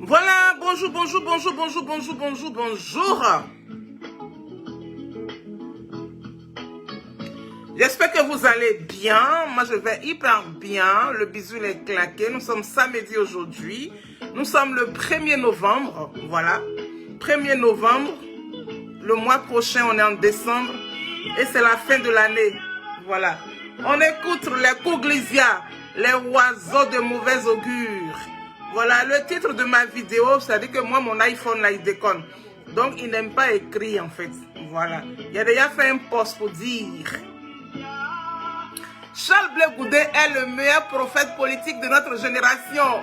Voilà, bonjour, bonjour, bonjour, bonjour, bonjour, bonjour, bonjour. J'espère que vous allez bien. Moi, je vais hyper bien. Le bisou il est claqué. Nous sommes samedi aujourd'hui. Nous sommes le 1er novembre. Voilà. 1er novembre. Le mois prochain, on est en décembre. Et c'est la fin de l'année. Voilà. On écoute les couglésias, les oiseaux de mauvais augure. Voilà le titre de ma vidéo. C'est-à-dire que moi, mon iPhone, là, il déconne. Donc, il n'aime pas écrire, en fait. Voilà. Il a déjà fait un post pour dire... Charles Blé Goudé est le meilleur prophète politique de notre génération.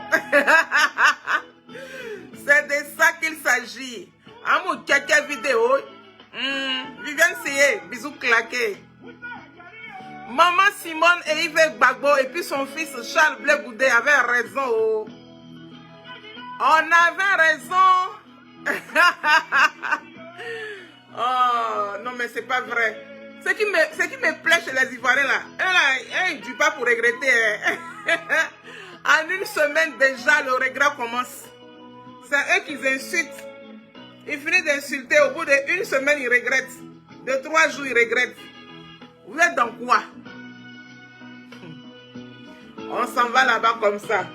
C'est de ça qu'il s'agit. À mon caca vidéo, Viviane Seye, bisous claqués. Maman Simone et Yves Gbagbo et puis son fils Charles Blé Goudé avaient raison. Oh. On avait raison. Oh, non mais c'est pas vrai. Ce qui me plaît chez les Ivoiriens là, ils ne disent pas pour regretter. En une semaine déjà, le regret commence. C'est eux qui insultent. Ils finissent d'insulter. Au bout d'une semaine, ils regrettent. De 3 jours, ils regrettent. Vous êtes dans quoi? On s'en va là-bas comme ça.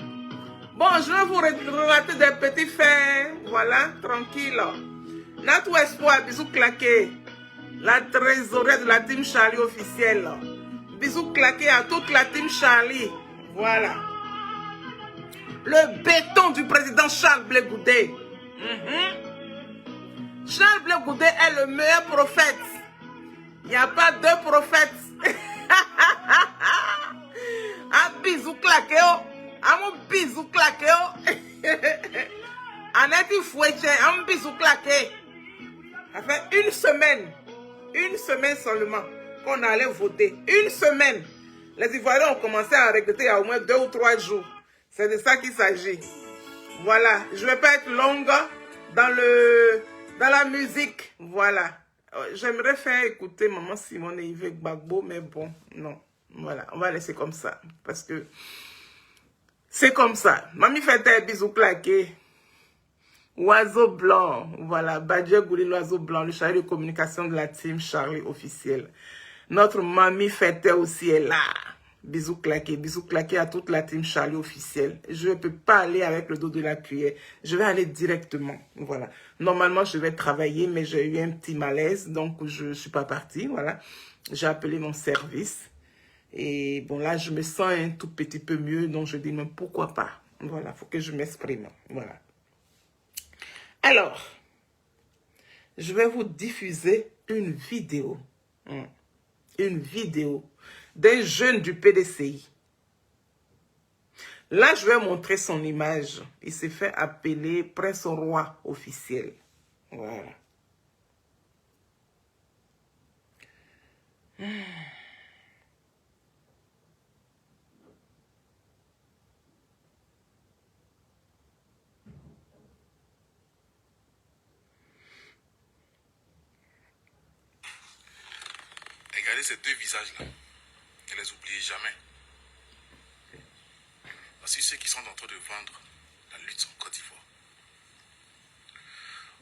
Bon, je vais vous relater des petits faits. Voilà, tranquille. Natou Espoir, bisous claqués. La trésorière de la team Charlie officielle. Bisous claqués à toute la team Charlie. Voilà. Le béton du président Charles Blé Goudé. Charles Blé Goudé est le meilleur prophète. Il n'y a pas deux prophètes. Un bisou claqué. Un bisou claqué. Un fouetté. Un bisou claqué. Ça fait une semaine seulement qu'on allait voter. Une semaine. Les Ivoiriens ont commencé à regretter il y a au moins 2 ou 3 jours. C'est de ça qu'il s'agit. Voilà. Je ne vais pas être longue dans la musique. Voilà. J'aimerais faire écouter Maman Simone et Yves Gbagbo, mais bon, non. Voilà. On va laisser comme ça. Parce que c'est comme ça. Mamie fait un bisou claqué. Oiseau blanc, voilà, Badje Gouli, l'oiseau blanc, le chargé de communication de la team Charlie officielle. Notre mamie fêtait aussi est là. Bisous claqués à toute la team Charlie officielle. Je ne peux pas aller avec le dos de la cuillère. Je vais aller directement, voilà. Normalement, je vais travailler, mais j'ai eu un petit malaise, donc je ne suis pas partie, voilà. J'ai appelé mon service. Et bon, là, je me sens un tout petit peu mieux, donc je dis, mais pourquoi pas? Voilà, il faut que je m'exprime, voilà. Alors, je vais vous diffuser une vidéo d'un jeune du PDCI. Là, je vais montrer son image. Il s'est fait appeler Prince Roi officiel. Voilà. Regardez ces deux visages-là. Ne les oubliez jamais. Voici ceux qui sont en train de vendre la lutte en Côte d'Ivoire.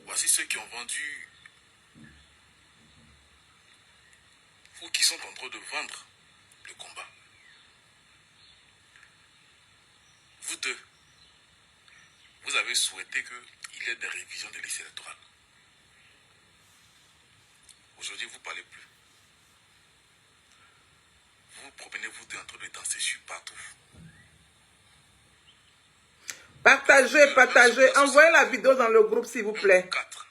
Voici ceux qui ont vendu ou qui sont en train de vendre le combat. Vous deux, vous avez souhaité qu'il y ait des révisions des listes électorales. Aujourd'hui, vous ne parlez plus. Vous vous promenez, vous deux, en train de danser sur partout. Partagez. Envoyez la vidéo dans le groupe, s'il vous plaît. 4.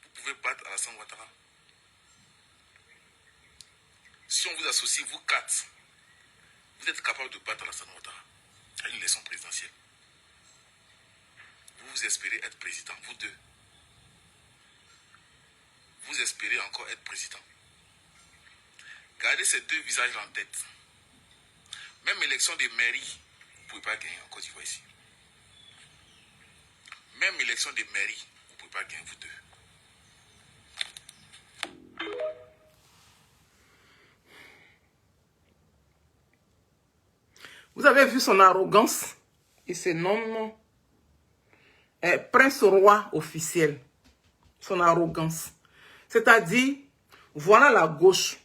Vous pouvez battre Alassane Ouattara. Si on vous associe, vous quatre, vous êtes capable de battre Alassane Ouattara à une élection présidentielle. Vous espérez être président, vous deux. Vous espérez encore être président. Gardez ces deux visages en tête. Même élection des mairies, vous ne pouvez pas gagner en Côte d'Ivoire ici. Même élection des mairies, vous ne pouvez pas gagner, vous deux. Vous avez vu son arrogance? Il se nomme Prince Roi officiel. Son arrogance. C'est-à-dire, voilà la gauche.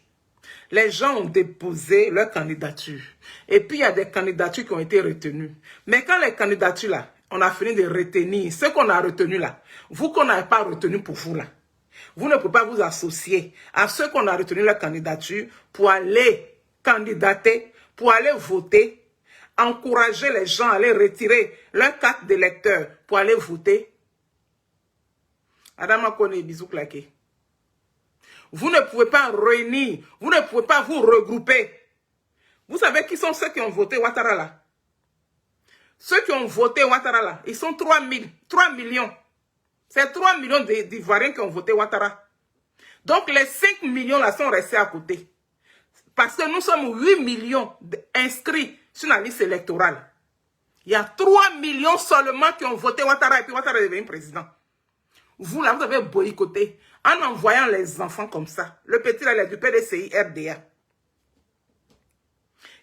Les gens ont déposé leur candidature. Et puis, il y a des candidatures qui ont été retenues. Mais quand les candidatures, là, on a fini de retenir ce qu'on a retenu là, vous qu'on n'avez pas retenu pour vous là, vous ne pouvez pas vous associer à ceux qu'on a retenu leur candidature pour aller candidater, pour aller voter, encourager les gens à aller retirer leur carte d'électeur pour aller voter. Adama Kone, bisous claqués. Vous ne pouvez pas réunir, vous ne pouvez pas vous regrouper. Vous savez qui sont ceux qui ont voté Ouattara là? Ceux qui ont voté Ouattara là, ils sont 3 millions. C'est 3 millions d'Ivoiriens qui ont voté Ouattara. Donc les 5 millions là sont restés à côté. Parce que nous sommes 8 millions inscrits sur la liste électorale. Il y a 3 millions seulement qui ont voté Ouattara et puis Ouattara est devenu président. Vous là, vous avez boycotté en envoyant les enfants comme ça. Le petit là, il est du PDCI RDA.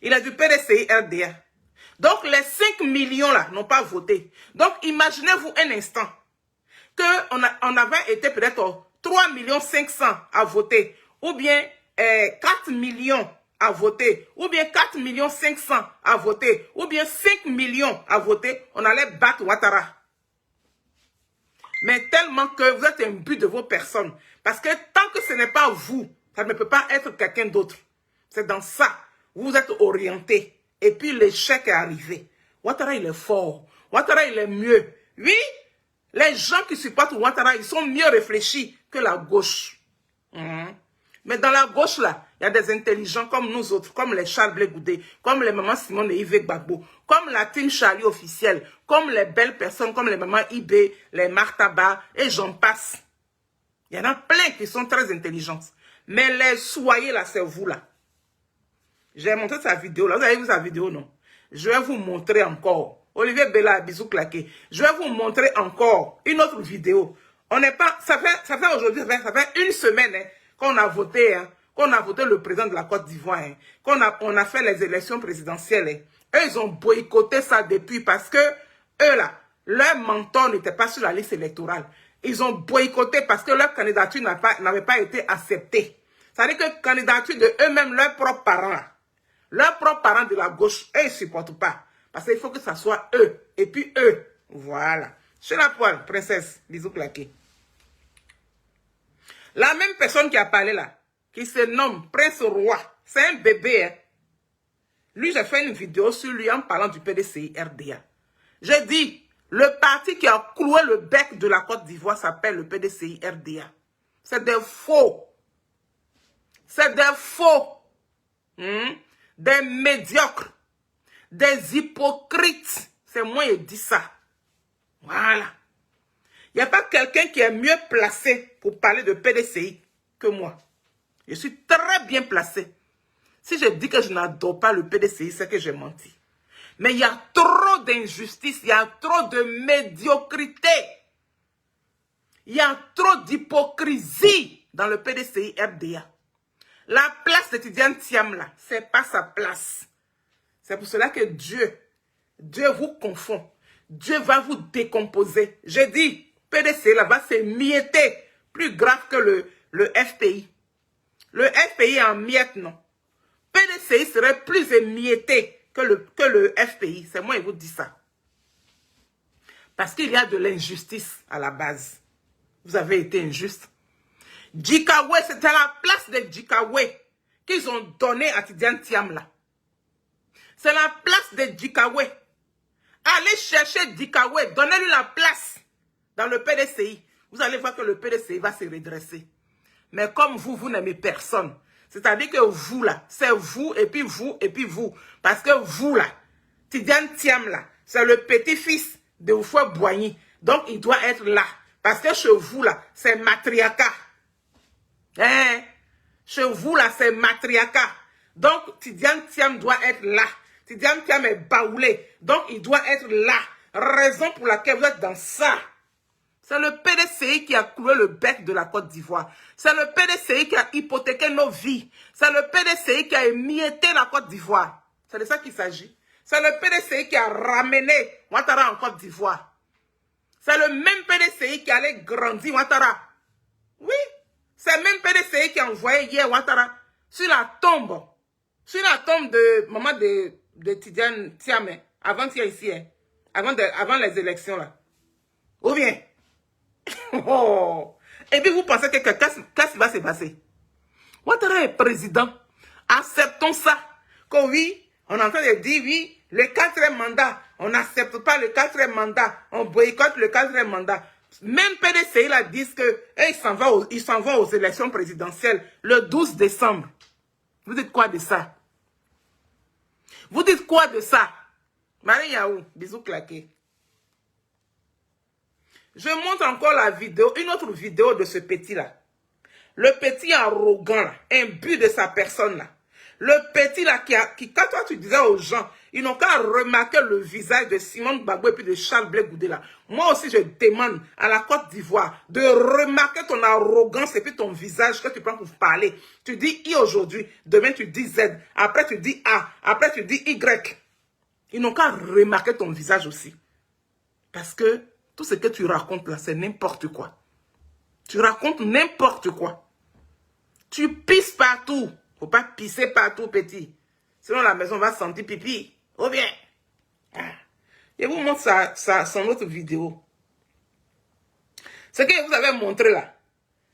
Il est du PDCI RDA. Donc les 5 millions là n'ont pas voté. Donc imaginez-vous un instant qu'on avait été peut-être 3 500 000 à voter, ou bien 4 millions à voter, ou bien 4 500 000 à voter, ou bien 5 millions à voter, on allait battre Ouattara. Mais tellement que vous êtes un but de vos personnes. Parce que tant que ce n'est pas vous, ça ne peut pas être quelqu'un d'autre. C'est dans ça. Vous êtes orienté. Et puis l'échec est arrivé. Ouattara, il est fort. Ouattara, il est mieux. Oui, les gens qui supportent Ouattara, ils sont mieux réfléchis que la gauche. Mais dans la gauche, là, il y a des intelligents comme nous autres, comme les Charles Blé Goudé, comme les mamans Simone et Yves Gbagbo, comme la team Charlie officielle, comme les belles personnes, comme les mamans Ibé, les Martaba, et j'en passe. Il y en a plein qui sont très intelligentes. Mais les soyez là, c'est vous là. J'ai montré sa vidéo là. Vous avez vu sa vidéo, non? Je vais vous montrer encore. Olivier Bella, bisous claqués. Je vais vous montrer encore une autre vidéo. On n'est pas, ça fait aujourd'hui, ça fait une semaine hein, qu'on a voté, hein, le président de la Côte d'Ivoire, hein, on a fait les élections présidentielles. Hein. Eux, ils ont boycotté ça depuis parce que eux là, leur mentor n'était pas sur la liste électorale. Ils ont boycotté parce que leur candidature n'avait pas été acceptée. C'est-à-dire que candidature de eux-mêmes, leurs propres parents là. Leurs propres parents de la gauche, eux, ils ne supportent pas. Parce qu'il faut que ça soit eux. Et puis eux. Voilà. Chez la poêle, princesse. Bisous claqués. La même personne qui a parlé là, qui se nomme Prince Roi, c'est un bébé. Hein. Lui, j'ai fait une vidéo sur lui en parlant du PDCI RDA. J'ai dit, le parti qui a cloué le bec de la Côte d'Ivoire s'appelle le PDCI RDA. C'est des faux. C'est des faux. Des médiocres, des hypocrites. C'est moi qui dis ça. Voilà. Il n'y a pas quelqu'un qui est mieux placé pour parler de PDCI que moi. Je suis très bien placé. Si je dis que je n'adore pas le PDCI, c'est que j'ai menti. Mais il y a trop d'injustice, il y a trop de médiocrité. Il y a trop d'hypocrisie dans le PDCI RDA. La place d'étudiant Thiam là, c'est pas sa place. C'est pour cela que Dieu vous confond. Dieu va vous décomposer. J'ai dit, PDC là va s'émietter. Plus grave que le FPI. Le FPI est en miettes, non. PDCI serait plus émietté que le FPI. C'est moi qui vous dis ça. Parce qu'il y a de l'injustice à la base. Vous avez été injuste. Djikawe, c'était la place de Djikawe qu'ils ont donné à Tidiane Thiam là. C'est la place de Djikawe. Allez chercher Djikawe, donnez-lui la place dans le PDCI. Vous allez voir que le PDCI va se redresser. Mais comme vous, vous n'aimez personne. C'est-à-dire que vous, là, c'est vous, et puis vous, et puis vous. Parce que vous, là, Tidiane Thiam, là, c'est le petit-fils de Oufoué Boigny. Donc, il doit être là. Parce que chez vous, là, c'est matriarcat. Hein? Chez vous, là, c'est matriarcat. Donc, Tidiane Thiam doit être là. Tidiane Thiam est baoulé. Donc, il doit être là. Raison pour laquelle vous êtes dans ça. C'est le PDCI qui a cloué le bec de la Côte d'Ivoire. C'est le PDCI qui a hypothéqué nos vies. C'est le PDCI qui a émietté la Côte d'Ivoire. C'est de ça qu'il s'agit. C'est le PDCI qui a ramené Ouattara en Côte d'Ivoire. C'est le même PDCI qui allait grandir Ouattara. Oui, c'est le même PDCI qui a envoyé hier Ouattara sur la tombe. Sur la tombe de maman de Tidiane Thiam, avant-hier ici, hein, avant les élections là. Ou bien, oh. Et puis vous pensez que qu'est-ce qui va se passer? Ouattara est président. Acceptons ça. Que oui, on est en train de dire oui, le 4e mandat. On n'accepte pas le 4e mandat. On boycotte le 4e mandat. Même PDCI là disent que ils s'en vont aux élections présidentielles le 12 décembre. Vous dites quoi de ça? Vous dites quoi de ça? Marie Yaou, bisous claqués. Je montre encore la vidéo, une autre vidéo de ce petit-là. Le petit arrogant, là, imbu de sa personne, là. Le petit, là, qui quand toi, tu disais aux gens, ils n'ont qu'à remarquer le visage de Simone Gbagbo et puis de Charles Blé Goudé, là. Moi aussi, je demande à la Côte d'Ivoire de remarquer ton arrogance et puis ton visage que tu prends pour parler. Tu dis I aujourd'hui, demain tu dis Z, après tu dis A, après tu dis Y. Ils n'ont qu'à remarquer ton visage aussi. Parce que tout ce que tu racontes là, c'est n'importe quoi. Tu racontes n'importe quoi. Tu pisses partout. Faut pas pisser partout, petit. Sinon, la maison va sentir pipi. Ou bien. Je vous montre son autre vidéo. Ce que vous avez montré là,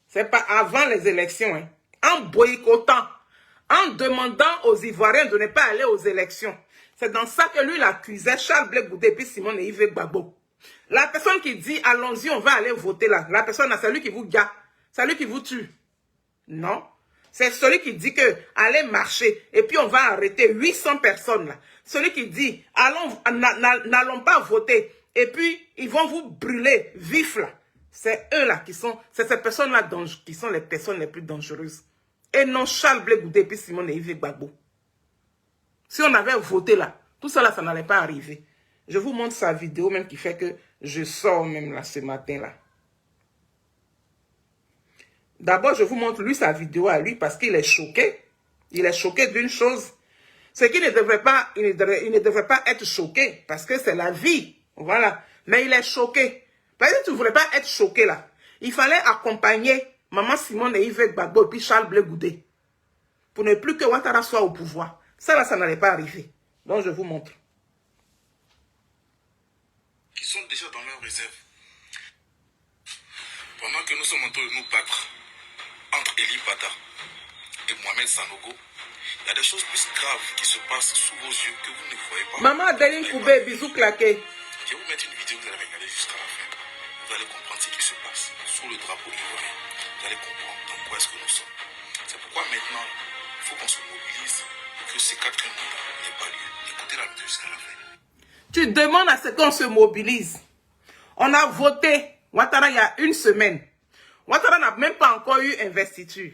c'est pas avant les élections. Hein. En boycottant, en demandant aux Ivoiriens de ne pas aller aux élections. C'est dans ça que lui, il accusait Charles Blé Goudé et puis Simone et Yves Gbagbo. La personne qui dit, allons-y, on va aller voter là. La personne, c'est lui qui vous gâte. C'est lui qui vous tue. Non. C'est celui qui dit que allez marcher et puis on va arrêter 800 personnes là. Celui qui dit, n'allons pas voter et puis ils vont vous brûler vif là. C'est eux là qui sont, c'est ces personnes là qui sont les personnes les plus dangereuses. Et non Charles Blé Goudé et puis Simone et Yves Gbagbo. Si on avait voté là, tout ça là, ça n'allait pas arriver. Je vous montre sa vidéo même qui fait que je sors même là ce matin là. D'abord, je vous montre lui sa vidéo à lui parce qu'il est choqué. Il est choqué d'une chose. C'est qu'il ne devrait pas, il ne devrait pas être choqué parce que c'est la vie. Voilà. Mais il est choqué. Parce que tu ne voudrais pas être choqué là. Il fallait accompagner maman Simone et Yves Gbagbo et puis Charles Blé Goudé. Pour ne plus que Ouattara soit au pouvoir. Ça là, ça n'allait pas arriver. Donc je vous montre. Qui sont déjà dans leur réserve. Pendant que nous sommes en train de nous battre entre Eli Bata et Mohamed Sanogo, il y a des choses plus graves qui se passent sous vos yeux que vous ne voyez pas. Maman Adeline Koubé, bisous claqués. Je vais vous mettre une vidéo que vous allez regarder jusqu'à la fin. Vous allez comprendre ce qui se passe sous le drapeau ivoirien. Vous allez comprendre dans quoi est-ce que nous sommes. C'est pourquoi maintenant, il faut qu'on se mobilise et que ces 4 mandats n'aient pas lieu. Écoutez la vidéo jusqu'à la fin. Tu demandes à ce qu'on se mobilise. On a voté Ouattara il y a une semaine. Ouattara n'a même pas encore eu investiture.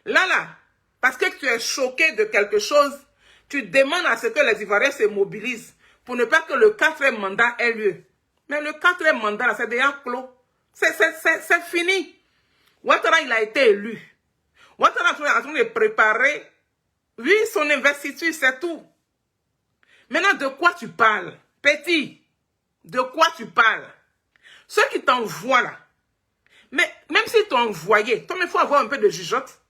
Là, parce que tu es choqué de quelque chose, tu demandes à ce que les Ivoiriens se mobilisent pour ne pas que le 4e mandat ait lieu. Mais le 4e mandat, là, c'est déjà clos. C'est fini. Ouattara, il a été élu. Ouattara est en train de préparer, oui, son investiture, c'est tout. Maintenant, de quoi tu parles? Petit, de quoi tu parles? Ceux qui t'envoient là, mais même s'ils t'ont envoyé, il faut avoir un peu de jugeote.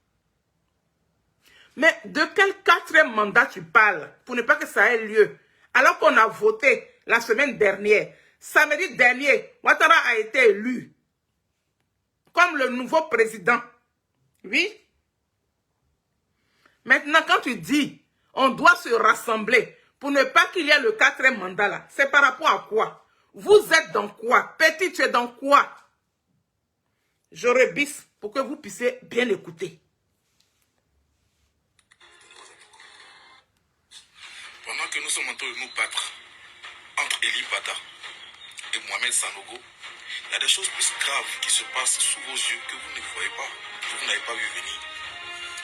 Mais de quel 4e mandat tu parles pour ne pas que ça ait lieu? Alors qu'on a voté la semaine dernière, samedi dernier, Ouattara a été élu comme le nouveau président. Oui. Maintenant, quand tu dis, on doit se rassembler pour ne pas qu'il y ait le 4e mandat là, c'est par rapport à quoi? Vous êtes dans quoi? Petit, tu es dans quoi? Je rebisse pour que vous puissiez bien écouter. Pendant que nous sommes en train de nous battre entre Eli Bada et Mohamed Sanogo, il y a des choses plus graves qui se passent sous vos yeux que vous ne voyez pas, que vous n'avez pas vu venir.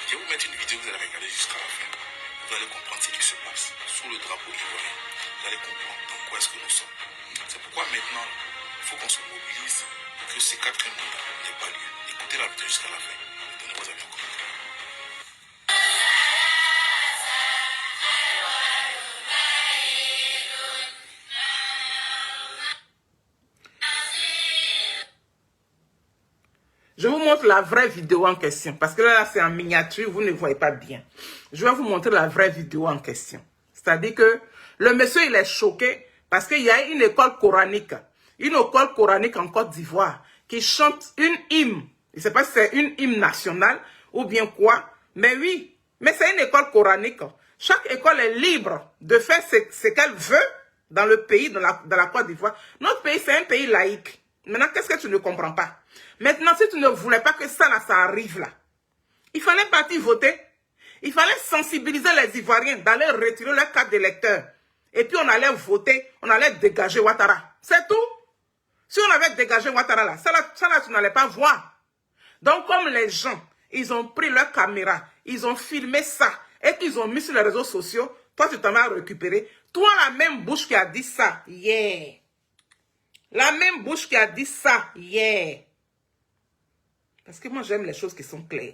Je vais vous mettre une vidéo que vous allez regarder jusqu'à la fin. Vous allez comprendre ce qui se passe sous le drapeau ivoirien. Vous allez comprendre dans quoi est-ce que nous sommes. C'est pourquoi maintenant, il faut qu'on se mobilise pour que ces 4 mandats n'aient pas lieu. Écoutez la vidéo jusqu'à la fin. Donnez vos avis en commentaire. Je vous montre la vraie vidéo en question. Parce que là, c'est en miniature, vous ne voyez pas bien. Je vais vous montrer la vraie vidéo en question. C'est-à-dire que le monsieur, il est choqué parce qu'il y a une école coranique. Une école coranique en Côte d'Ivoire qui chante une hymne. Je ne sais pas si c'est une hymne nationale ou bien quoi. Mais oui, mais c'est une école coranique. Chaque école est libre de faire ce qu'elle veut dans le pays, dans la Côte d'Ivoire. Notre pays, c'est un pays laïque. Maintenant, qu'est-ce que tu ne comprends pas? Maintenant, si tu ne voulais pas que ça, là, ça arrive là, il fallait partir voter. Il fallait sensibiliser les Ivoiriens d'aller retirer leur carte d'électeur. Et puis, on allait voter, on allait dégager Ouattara. C'est tout. Si on avait dégagé Ouattara là, ça là, tu n'allais pas voir. Donc, comme les gens, ils ont pris leur caméra, ils ont filmé ça, et qu'ils ont mis sur les réseaux sociaux, toi, tu t'en vas récupérer. Toi, la même bouche qui a dit ça, yeah. La même bouche qui a dit ça, yeah. Parce que moi, j'aime les choses qui sont claires.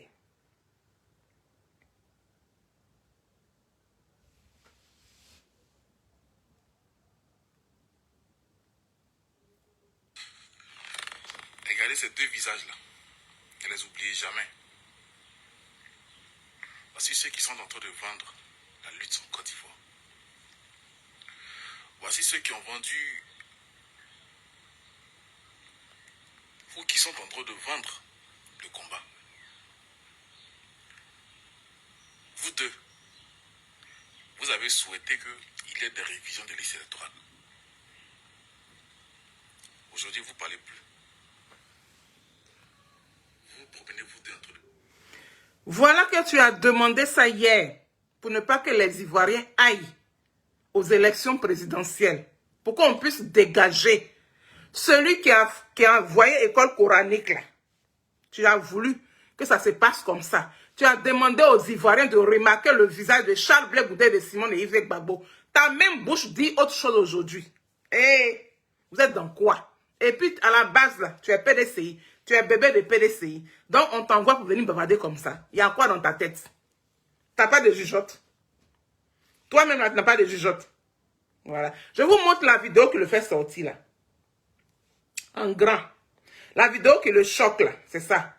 Regardez ces deux visages-là. Ne les oubliez jamais. Voici ceux qui sont en train de vendre la lutte en Côte d'Ivoire. Voici ceux qui ont vendu ou qui sont en train de vendre le combat. Vous deux, vous avez souhaité qu'il y ait des révisions de liste électorale. Aujourd'hui, vous ne parlez plus. Vous promenez-vous deux entre deux. Voilà que tu as demandé ça hier, pour ne pas que les Ivoiriens aillent aux élections présidentielles, pour qu'on puisse dégager celui qui a envoyé école coranique là. Tu as voulu que ça se passe comme ça. Tu as demandé aux Ivoiriens de remarquer le visage de Charles Blé Goudé, de Simone et Yves Gbagbo. Ta même bouche dit autre chose aujourd'hui. Eh, vous êtes dans quoi? Et puis, à la base, là, tu es PDCI. Tu es bébé de PDCI. Donc, on t'envoie pour venir bavarder comme ça. Il y a quoi dans ta tête? Tu n'as pas de jugeote. Toi-même, tu n'as pas de jugeote. Voilà. Je vous montre la vidéo qui le fait sortir, là. En grand. La vidéo qui le choque, là. C'est ça.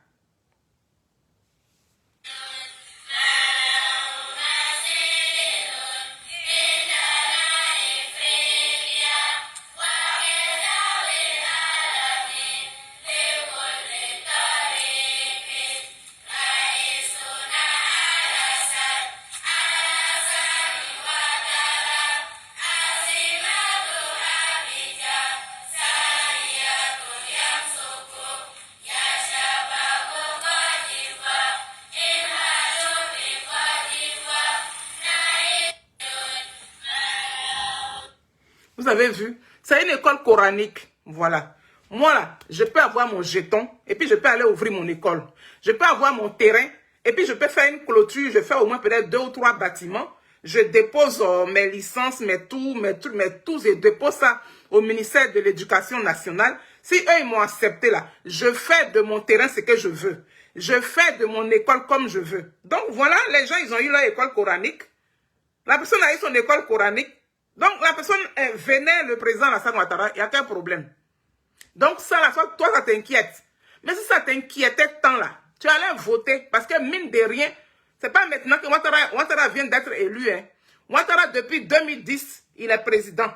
Vous avez vu? C'est une école coranique. Voilà. Moi, là, je peux avoir mon jeton et puis je peux aller ouvrir mon école. Je peux avoir mon terrain et puis je peux faire une clôture. Je fais au moins peut-être 2 ou 3 bâtiments. Je dépose mes licences, mes tout, je dépose ça au ministère de l'Éducation nationale. Si eux, ils m'ont accepté là, je fais de mon terrain ce que je veux. Je fais de mon école comme je veux. Donc voilà, les gens, ils ont eu leur école coranique. La personne a eu son école coranique. Donc, la personne venait, le président Alassane Ouattara, il n'y a qu'un problème. Donc, ça, là, toi, ça t'inquiète. Mais si ça t'inquiétait tant là, tu allais voter. Parce que, mine de rien, c'est pas maintenant que Ouattara vient d'être élu. Hein. Ouattara, depuis 2010, il est président.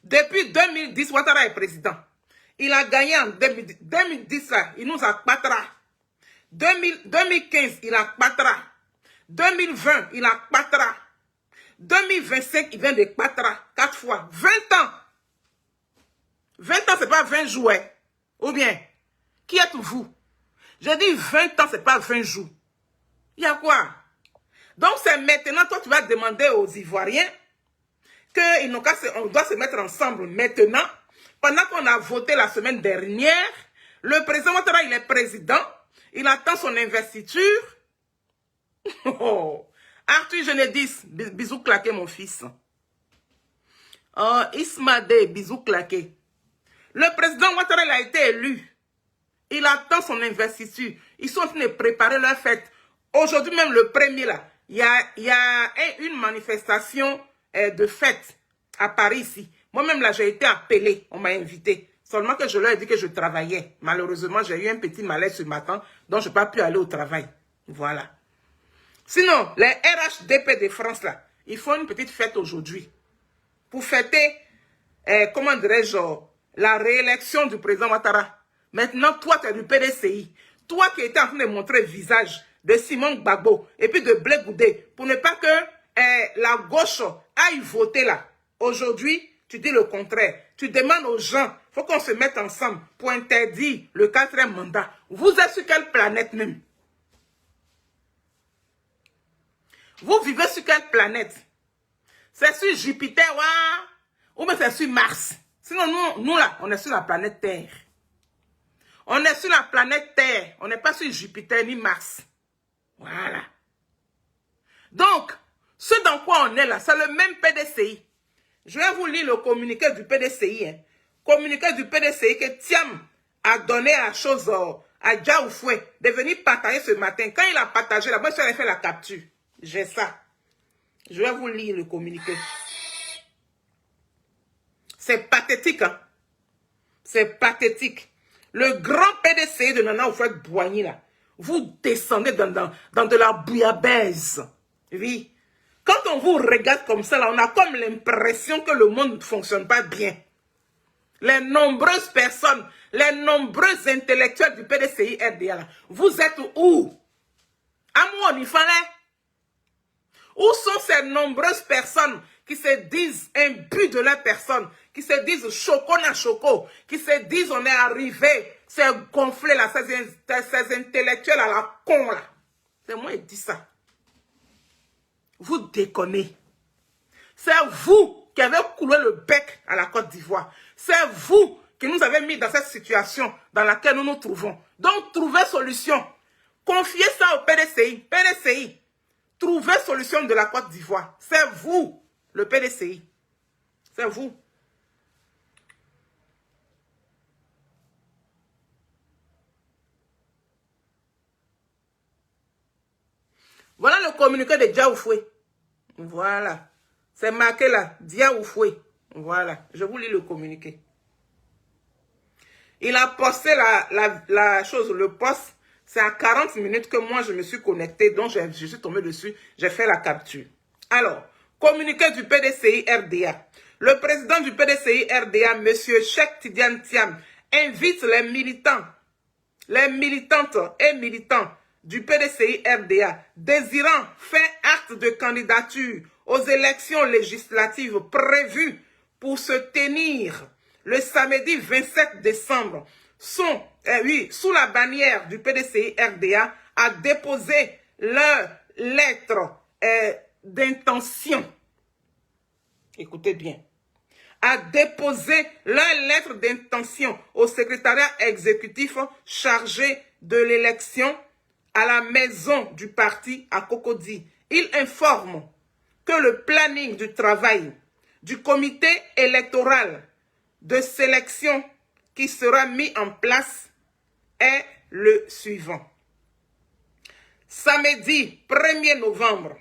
Depuis 2010, Ouattara est président. Il a gagné en 2010, là, il nous a patra. 2015, il a patra. 2020, il a patra. 2025, il vient de Patra, 4 fois. 20 ans. 20 ans, c'est pas 20 jours. Ou bien, qui êtes-vous? Je dis 20 ans, c'est pas 20 jours. Il y a quoi? Donc c'est maintenant, toi tu vas demander aux Ivoiriens qu'on doit se mettre ensemble maintenant. Pendant qu'on a voté la semaine dernière, le président Ouattara, il est président, il attend son investiture. Oh. Arthur Genedis, bisous claqués mon fils. Oh, Ismade, bisous claqués. Le président Ouattara, il a été élu. Il attend son investiture. Ils sont en train de préparer leur fête. Aujourd'hui même, le premier là, il y a une manifestation de fête à Paris ici. Moi-même là, j'ai été appelé, on m'a invité. Seulement que je leur ai dit que je travaillais. Malheureusement, j'ai eu un petit malaise ce matin, donc je n'ai pas pu aller au travail. Voilà. Sinon, les RHDP de France là, ils font une petite fête aujourd'hui. Pour fêter, comment dirais-je, la réélection du président Ouattara. Maintenant, toi, tu es du PDCI. Toi qui étais en train de montrer le visage de Simon Gbagbo et puis de Blé Goudé pour ne pas que la gauche aille voter là. Aujourd'hui, tu dis le contraire. Tu demandes aux gens, il faut qu'on se mette ensemble pour interdire le 4e mandat. Vous êtes sur quelle planète même? Vous vivez sur quelle planète? C'est sur Jupiter, ouais, ou bien c'est sur Mars? Sinon, nous là, on est sur la planète Terre. On est sur la planète Terre. On n'est pas sur Jupiter ni Mars. Voilà. Donc, ce dans quoi on est là, c'est le même PDCI. Je vais vous lire le communiqué du PDCI. Hein. Communiqué du PDCI que Thiam a donné à la chose à Diaoufoué de venir partager ce matin. Quand il a partagé, là, moi, je vais faire la capture. J'ai ça. Je vais vous lire le communiqué. C'est pathétique. Hein? C'est pathétique. Le grand PDCI de Nana Houphouët-Boigny, là, vous descendez dans de la bouillabaisse. Oui. Quand on vous regarde comme ça, là, on a comme l'impression que le monde ne fonctionne pas bien. Les nombreuses personnes, les nombreux intellectuels du PDCI RDA, là, vous êtes où? À moi, on y fallait. Où sont ces nombreuses personnes qui se disent imbus de leur personne, qui se disent choco na choco, qui se disent on est arrivé, c'est gonflé là, ces intellectuels à la con là. C'est moi qui dis ça. Vous déconnez. C'est vous qui avez coulé le bec à la Côte d'Ivoire. C'est vous qui nous avez mis dans cette situation dans laquelle nous nous trouvons. Donc, trouvez solution. Confiez ça au PDCI. PDCI. Trouvez solution de la Côte d'Ivoire. C'est vous, le PDCI. C'est vous. Voilà le communiqué de Diaoufoué. Voilà. C'est marqué là, Diaoufoué. Voilà. Je vous lis le communiqué. Il a posté la chose, le post. C'est à 40 minutes que moi, je me suis connecté. Donc, je suis tombé dessus. J'ai fait la capture. Alors, communiqué du PDCI RDA. Le président du PDCI RDA, M. Cheikh Tidiane Thiam, invite les militants, les militantes et militants du PDCI RDA désirant faire acte de candidature aux élections législatives prévues pour se tenir le samedi 27 décembre sous la bannière du PDCI RDA à déposer leur lettre d'intention. Écoutez bien. À déposer leur lettre d'intention au secrétariat exécutif chargé de l'élection à la maison du parti à Cocody. Il informe que le planning du travail du comité électoral de sélection qui sera mis en place est le suivant. Samedi 1er novembre.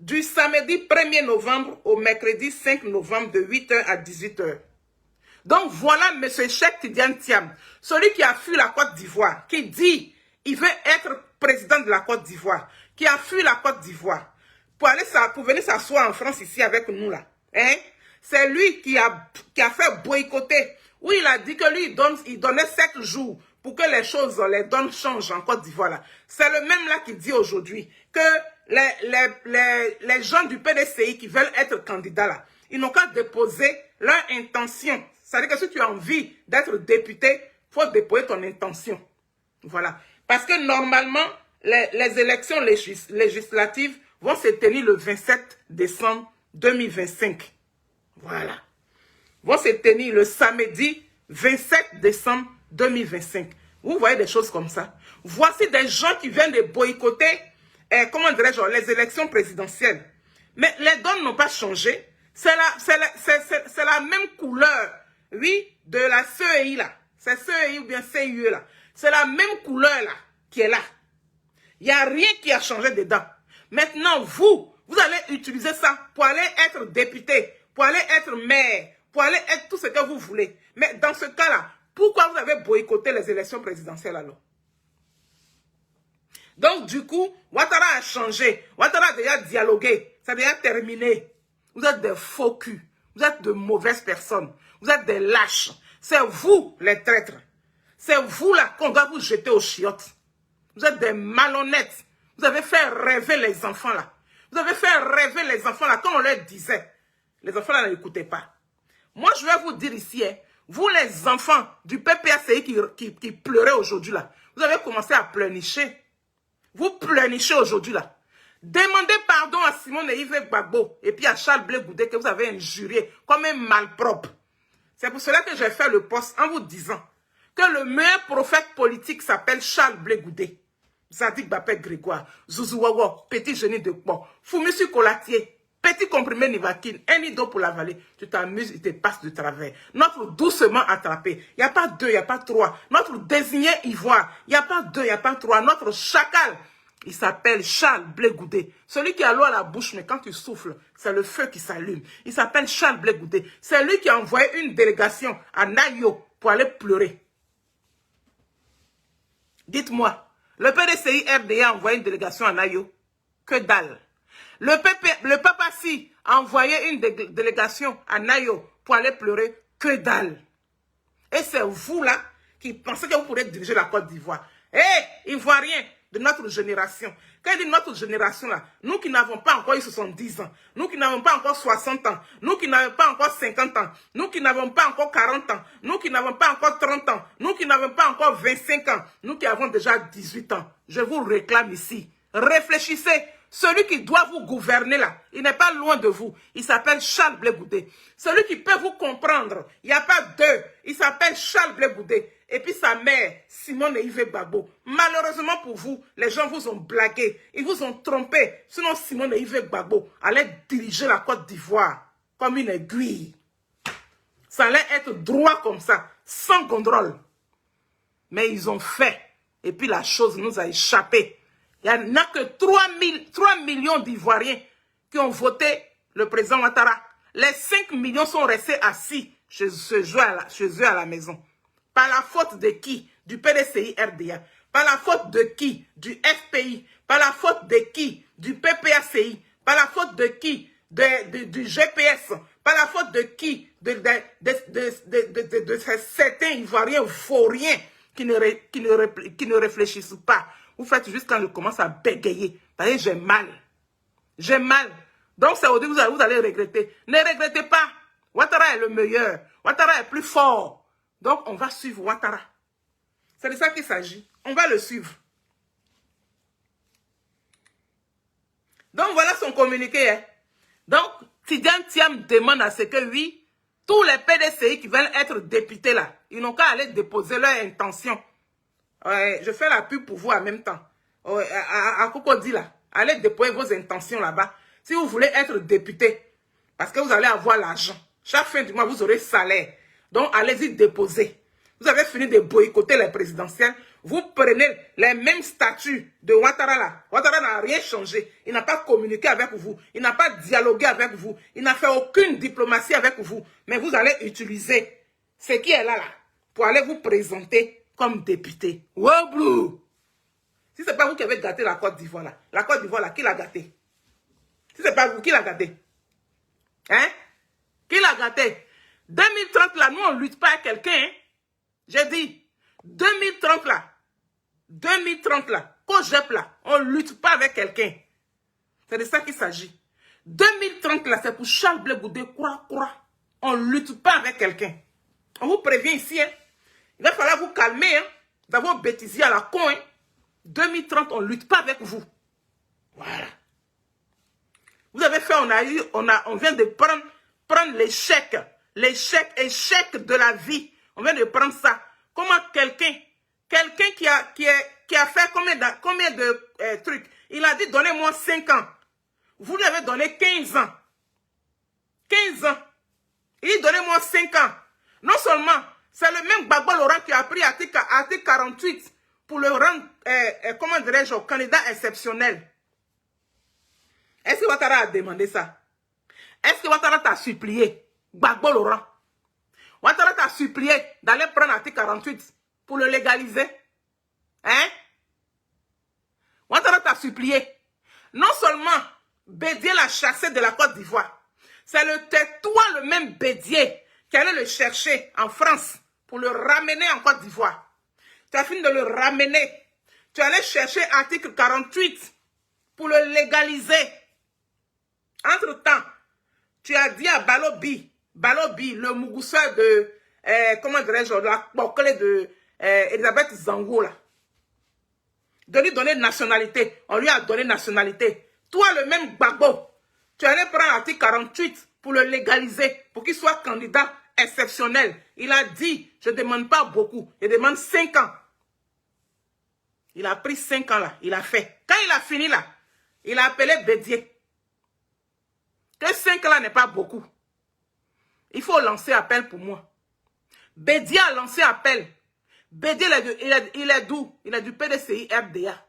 Du samedi 1er novembre au mercredi 5 novembre de 8h à 18h. Donc voilà M. Cheikh Tidiane Thiam, celui qui a fui la Côte d'Ivoire, qui dit il veut être président de la Côte d'Ivoire, qui a fui la Côte d'Ivoire pour venir s'asseoir en France ici avec nous là. Hein? C'est lui qui a fait boycotter. Oui, il a dit que lui, il donnait 7 jours pour que les choses, les donnes changent en Côte d'Ivoire. C'est le même là qui dit aujourd'hui que les gens du PDCI qui veulent être candidats là, ils n'ont qu'à déposer leur intention. C'est-à-dire que si tu as envie d'être député, il faut déposer ton intention. Voilà. Parce que normalement, les élections législatives vont se tenir le 27 décembre 2025. Voilà. Vont se tenir le samedi 27 décembre 2025. Vous voyez des choses comme ça. Voici des gens qui viennent de boycotter, comment dirais-je, les élections présidentielles. Mais les donnes n'ont pas changé. C'est la même couleur, oui, de la CEI là. C'est CEI ou bien CIE là. C'est la même couleur là qui est là. Il n'y a rien qui a changé dedans. Maintenant, vous allez utiliser ça pour aller être député, pour aller être maire, pour aller être tout ce que vous voulez. Mais dans ce cas-là, pourquoi vous avez boycotté les élections présidentielles alors? Donc, du coup, Ouattara a changé. Ouattara a déjà dialogué. Ça a déjà terminé. Vous êtes des faux culs. Vous êtes de mauvaises personnes. Vous êtes des lâches. C'est vous, les traîtres. C'est vous là qu'on doit vous jeter aux chiottes. Vous êtes des malhonnêtes. Vous avez fait rêver les enfants là. Vous avez fait rêver les enfants là quand on leur disait. Les enfants là n'écoutaient pas. Moi, je vais vous dire ici, hein, vous les enfants du PPACI qui pleuraient aujourd'hui là, vous avez commencé à pleurnicher. Vous pleurnichez aujourd'hui là. Demandez pardon à Simone et Yves Gbagbo et puis à Charles Blé Goudé que vous avez injurié comme un malpropre. C'est pour cela que j'ai fait le post en vous disant que le meilleur prophète politique s'appelle Charles Blé Goudé. Zadik Bapé Grégoire, Zouzouawa, petit génie de Pont, Foumissu Colatier, petit comprimé Nivakine, un ido pour la vallée. Tu t'amuses, il te passe de travers. Notre doucement attrapé. Il n'y a pas deux, il n'y a pas trois. Notre désigné ivoire. Il n'y a pas deux, il n'y a pas trois. Notre chacal. Il s'appelle Charles Blé Goudé. Celui qui a l'eau à la bouche, mais quand tu souffles, c'est le feu qui s'allume. Il s'appelle Charles Blé Goudé. C'est lui qui a envoyé une délégation à Nayo pour aller pleurer. Dites-moi, le PDCI RDA a envoyé une délégation à Nayo. Que dalle. Le Papassi a envoyé une délégation à Nayo pour aller pleurer. Que dalle. Et c'est vous là qui pensez que vous pourrez diriger la Côte d'Ivoire. Hé, Ivoiriens de notre génération. Quand il dit notre génération là, nous qui n'avons pas encore eu 70 ans, nous qui n'avons pas encore 60 ans, nous qui n'avons pas encore 50 ans, nous qui n'avons pas encore 40 ans, nous qui n'avons pas encore 30 ans, nous qui n'avons pas encore 25 ans, nous qui avons déjà 18 ans. Je vous réclame ici. Réfléchissez. Celui qui doit vous gouverner là, il n'est pas loin de vous. Il s'appelle Charles Blé Goudé. Celui qui peut vous comprendre, il n'y a pas deux. Il s'appelle Charles Blé Goudé. Et puis sa mère, Simone et Yves Gbagbo. Malheureusement pour vous, les gens vous ont blagué. Ils vous ont trompé. Sinon Simone et Yves Gbagbo allaient diriger la Côte d'Ivoire comme une aiguille. Ça allait être droit comme ça, sans contrôle. Mais ils ont fait. Et puis la chose nous a échappé. Il n'y en a que 3 millions d'Ivoiriens qui ont voté le président Ouattara. Les 5 millions sont restés assis chez eux à la maison. Par la faute de qui? Du PDCI RDA. Par la faute de qui? Du FPI. Par la faute de qui? Du PPACI. Par la faute de qui? Du GPS. Par la faute de qui? De certains Ivoiriens vauriens qui ne réfléchissent pas. Vous faites juste quand je commence à bégayer. Parce que j'ai mal. J'ai mal. Donc, ça veut dire que vous allez regretter. Ne regrettez pas. Ouattara est le meilleur. Ouattara est plus fort. Donc, on va suivre Ouattara. C'est de ça qu'il s'agit. On va le suivre. Donc, voilà son communiqué. Hein. Donc, Tidiane Thiam demande à ce que, oui, tous les PDCI qui veulent être députés là, ils n'ont qu'à aller déposer leur intention. Je fais la pub pour vous en même temps. À Cocody là, allez déposer vos intentions là-bas. Si vous voulez être député, parce que vous allez avoir l'argent. Chaque fin du mois, vous aurez salaire. Donc, allez-y déposer. Vous avez fini de boycotter les présidentielles. Vous prenez les mêmes statuts de Ouattara là. Ouattara n'a rien changé. Il n'a pas communiqué avec vous. Il n'a pas dialogué avec vous. Il n'a fait aucune diplomatie avec vous. Mais vous allez utiliser ce qui est là pour aller vous présenter comme député. Wow, Blue! Si ce n'est pas vous qui avez gâté la Côte d'Ivoire là, la Côte d'Ivoire là, qui l'a gâté? Si ce n'est pas vous, qui l'a gâté? Hein? Qui l'a gâté? 2030 là, nous on ne lutte pas avec quelqu'un. Hein? J'ai dit, 2030 là, Cogep là, on ne lutte pas avec quelqu'un. C'est de ça qu'il s'agit. 2030 là, c'est pour Charles Blé Goudé, croix. On ne lutte pas avec quelqu'un. On vous prévient ici, hein? Il va falloir vous calmer, hein? dans vos bêtisiers à la con. Hein. 2030, on ne lutte pas avec vous. Voilà. Vous avez fait, on vient de prendre l'échec. Échec de la vie. On vient de prendre ça. Comment quelqu'un qui a fait combien de trucs, il a dit donnez-moi 5 ans. Vous lui avez donné 15 ans. 15 ans. Il dit donnez-moi 5 ans. Non seulement, c'est le même Gbagbo Laurent qui a pris article 48 pour le rendre, comment dirais-je, candidat exceptionnel. Est-ce que Ouattara a demandé ça? Est-ce que Ouattara t'a supplié? Gbagbo Laurent. Ouattara t'a supplié d'aller prendre l'article 48 pour le légaliser? Hein? Ouattara t'a supplié. Non seulement Bédié l'a chassé de la Côte d'Ivoire, c'est toi le même Bédié qui allait le chercher en France pour le ramener en Côte d'Ivoire. Tu as fini de le ramener. Tu allais chercher article 48 pour le légaliser. Entre-temps, tu as dit à Balobi, le mougousseur de, comment dirais-je, la boucle de Elisabeth Zangou, là, de lui donner nationalité. On lui a donné nationalité. Toi, le même Gbagbo, tu allais prendre l'article 48 pour le légaliser, pour qu'il soit candidat exceptionnel. Il a dit, je ne demande pas beaucoup, je demande 5 ans. Il a pris 5 ans là, il a fait. Quand il a fini là, il a appelé Bédié. Que 5 ans là n'est pas beaucoup. Il faut lancer appel pour moi. Bédié a lancé appel. Bédié, il est d'où? Il est du PDCI RDA.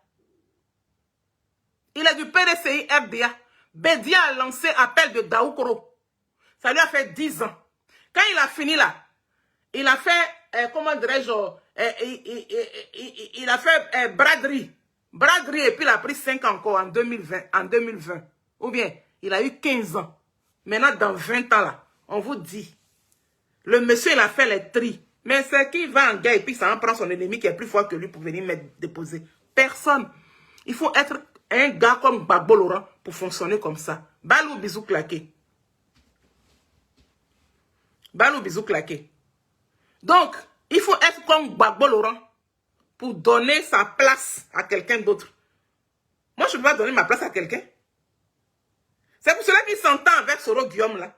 Il est du PDCI RDA. Bédié a lancé appel de Daoukoro. Ça lui a fait 10 ans. Quand il a fini là, il a fait, comment dirais-je, il a fait braderie. Braderie et puis il a pris 5 ans encore en 2020. Ou bien, il a eu 15 ans. Maintenant, dans 20 ans là, on vous dit, le monsieur il a fait les tris. Mais c'est qui va en guerre et puis ça en prend son ennemi qui est plus fort que lui pour venir mettre déposer. Personne. Il faut être un gars comme Gbagbo Laurent pour fonctionner comme ça. Balou bisou claqué. Balou bisou claqué. Donc, il faut être comme Gbagbo Laurent pour donner sa place à quelqu'un d'autre. Moi, je ne peux pas donner ma place à quelqu'un. C'est pour cela qu'il s'entend avec Soro Guillaume là.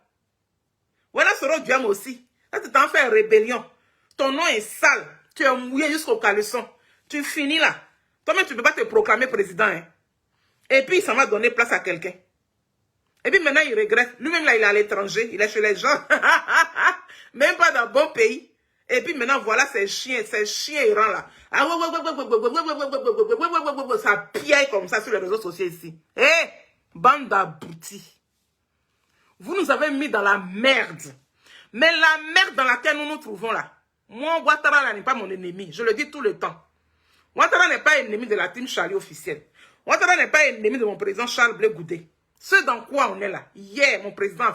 Voilà Soro Guillaume aussi. Là, tu t'en fais rébellion. Ton nom est sale. Tu es mouillé jusqu'au caleçon. Tu finis là. Toi-même, tu ne peux pas te proclamer président. Hein. Et puis, il s'en va donner place à quelqu'un. Et puis maintenant, il regrette. Lui-même, là, il est à l'étranger. Il est chez les gens. Même pas dans un bon pays. Et puis maintenant, voilà ces chiens errants là. Ça piaille comme ça sur les réseaux sociaux ici. Hé, bande d'abrutis. Vous nous avez mis dans la merde. Mais la merde dans laquelle nous nous trouvons là. Moi, Ouattara n'est pas mon ennemi. Je le dis tout le temps. Ouattara n'est pas ennemi de la team Charlie officielle. Ouattara n'est pas ennemi de mon président Charles Blé Goudé. Ce dans quoi on est là. Hier, mon président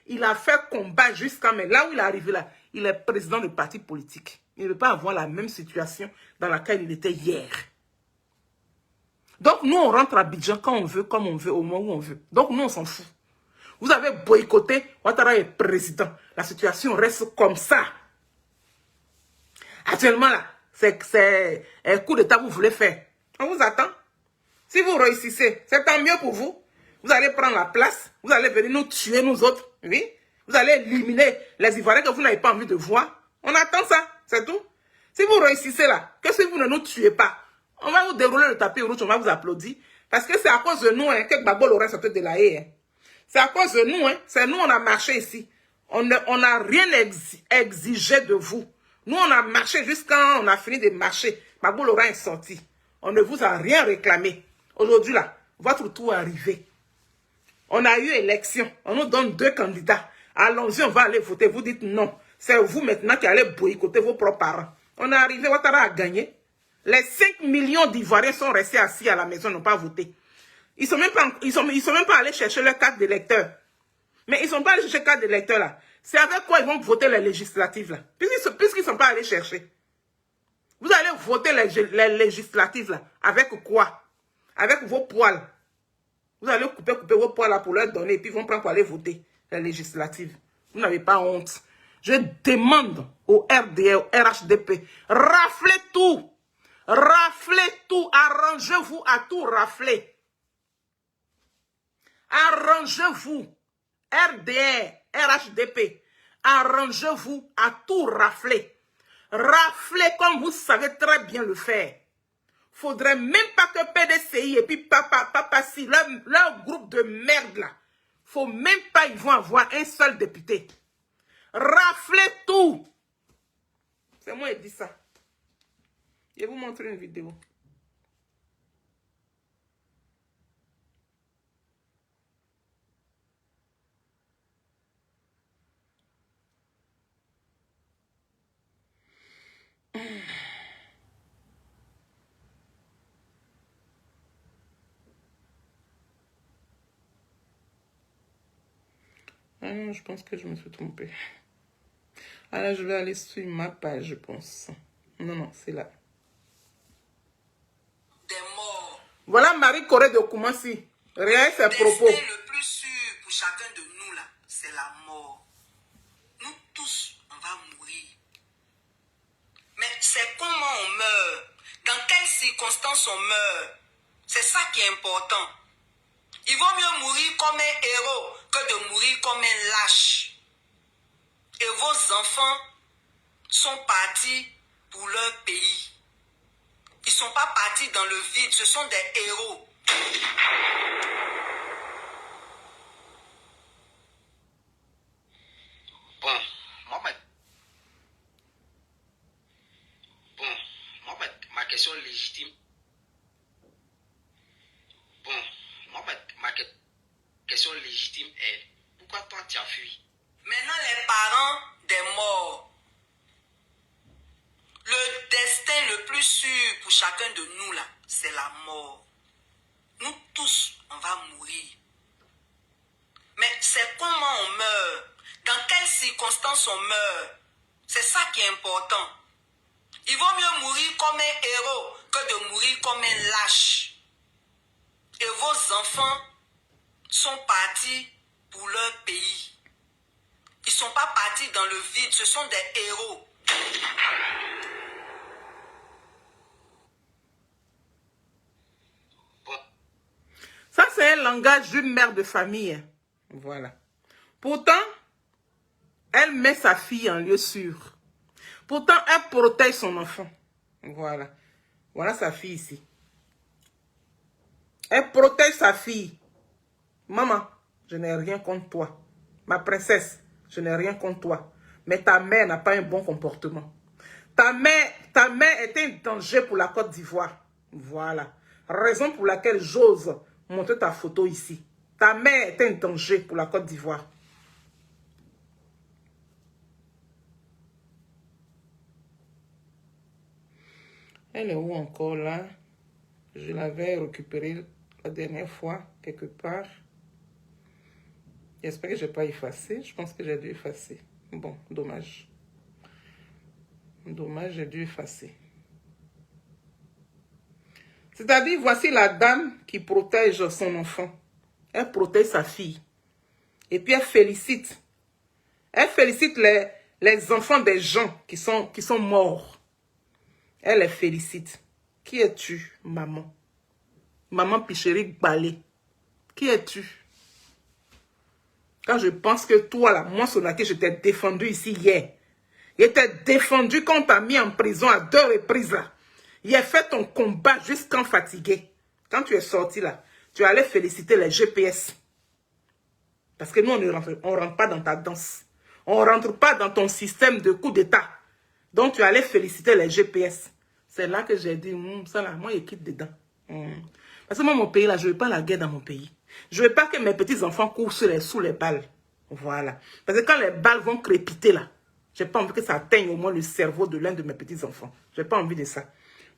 il a fait combat jusqu'à mais là où il est arrivé là, il est président de parti politique. Il ne veut pas avoir la même situation dans laquelle il était hier. Donc nous, on rentre à Abidjan quand on veut, comme on veut, au moment où on veut. Donc nous, on s'en fout. Vous avez boycotté, Ouattara est président. La situation reste comme ça. Actuellement là, c'est un coup d'état que vous voulez faire. On vous attend. Si vous réussissez, c'est tant mieux pour vous. Vous allez prendre la place. Vous allez venir nous tuer, nous autres. Oui. Vous allez éliminer les Ivoiriens que vous n'avez pas envie de voir. On attend ça. C'est tout. Si vous réussissez là, que si vous ne nous tuez pas, on va vous dérouler le tapis rouge, on va vous applaudir. Parce que c'est à cause de nous hein, que Gbagbo Laurent sortait de la haie. Hein. C'est à cause de nous. Hein. C'est nous, on a marché ici. On n'a rien exigé de vous. Nous, on a marché jusqu'à on a fini de marcher. Gbagbo Laurent est sorti. On ne vous a rien réclamé. Aujourd'hui, là, votre tour est arrivé. On a eu élection. On nous donne 2 candidats. Allons-y, on va aller voter. Vous dites non. C'est vous maintenant qui allez boycotter vos propres parents. On est arrivé, Ouattara a gagné. Les 5 millions d'Ivoiriens sont restés assis à la maison, n'ont pas voté. Ils ne sont même pas allés chercher leur carte d'électeur. Mais ils ne sont pas allés chercher leur carte d'électeur là. C'est avec quoi ils vont voter les législatives là. Puisqu'ils ne sont pas allés chercher. Vous allez voter les législatives là. Avec quoi? Avec vos poils. Vous allez couper vos poils là pour leur donner. Et puis ils vont prendre pour aller voter les législatives. Vous n'avez pas honte. Je demande au RDA, au RHDP, raflez tout. Raflez tout, arrangez-vous à tout rafler. Arrangez-vous, RDR, RHDP, arrangez-vous à tout rafler. Raflez comme vous savez très bien le faire. Faudrait même pas que PDCI et puis Papa si, leur groupe de merde là, faut même pas, ils vont avoir un seul député. Raflez tout. C'est moi qui dis ça. Je vais vous montrer une vidéo. Ah non, je pense que je me suis trompée. Ah là, je vais aller sur ma page, je pense. Non, c'est là. Des morts. Voilà Marie-Corée de Koumassi. Rien ses propos. Le destin le plus sûr pour chacun de nous, là, c'est la mort. Nous tous, on va mourir. Mais c'est comment on meurt. Dans quelles circonstances on meurt. C'est ça qui est important. Il vaut mieux mourir comme un héros que de mourir comme un lâche. Et vos enfants sont partis pour leur pays. Ils ne sont pas partis dans le vide, ce sont des héros. Bon, moi, ma question légitime. Ma question légitime est, pourquoi toi tu as fui? Maintenant, les parents des morts. Le destin le plus sûr pour chacun de nous, là, c'est la mort. Nous tous, on va mourir. Mais c'est comment on meurt. Dans quelles circonstances on meurt. C'est ça qui est important. Il vaut mieux mourir comme un héros que de mourir comme un lâche. Et vos enfants sont partis pour leur pays. Ils ne sont pas partis dans le vide, ce sont des héros. Ça, c'est un langage d'une mère de famille. Voilà. Pourtant, elle met sa fille en lieu sûr. Pourtant, elle protège son enfant. Voilà. Voilà sa fille ici. Elle protège sa fille. Maman, je n'ai rien contre toi. Ma princesse, je n'ai rien contre toi. Mais ta mère n'a pas un bon comportement. Ta mère est un danger pour la Côte d'Ivoire. Voilà. Raison pour laquelle j'ose montrer ta photo ici. Ta mère est un danger pour la Côte d'Ivoire. Elle est où encore là? Je l'avais récupérée la dernière fois, quelque part. J'espère que je n'ai pas effacé. Je pense que j'ai dû effacer. Bon, dommage. Dommage, j'ai dû effacer. C'est-à-dire, voici la dame qui protège son enfant. Elle protège sa fille. Et puis elle félicite. Elle félicite les enfants des gens qui sont morts. Elle les félicite. Qui es-tu, maman? Maman Pichérique Balé. Qui es-tu? Quand je pense que toi, là, moi, Sonaki, je t'ai défendu ici hier. Je t'ai défendu quand on t'a mis en prison à 2 reprises, là. Il a fait ton combat jusqu'en fatigué. Quand tu es sorti, là, tu allais féliciter les GPS. Parce que nous, on ne rentre pas dans ta danse. On ne rentre pas dans ton système de coup d'État. Donc, tu allais féliciter les GPS. C'est là que j'ai dit, ça là, moi, je quitte dedans. Parce que moi, mon pays, là, je ne veux pas la guerre dans mon pays. Je ne veux pas que mes petits-enfants courent sous les balles. Voilà. Parce que quand les balles vont crépiter, là, je n'ai pas envie que ça atteigne au moins le cerveau de l'un de mes petits-enfants. Je n'ai pas envie de ça.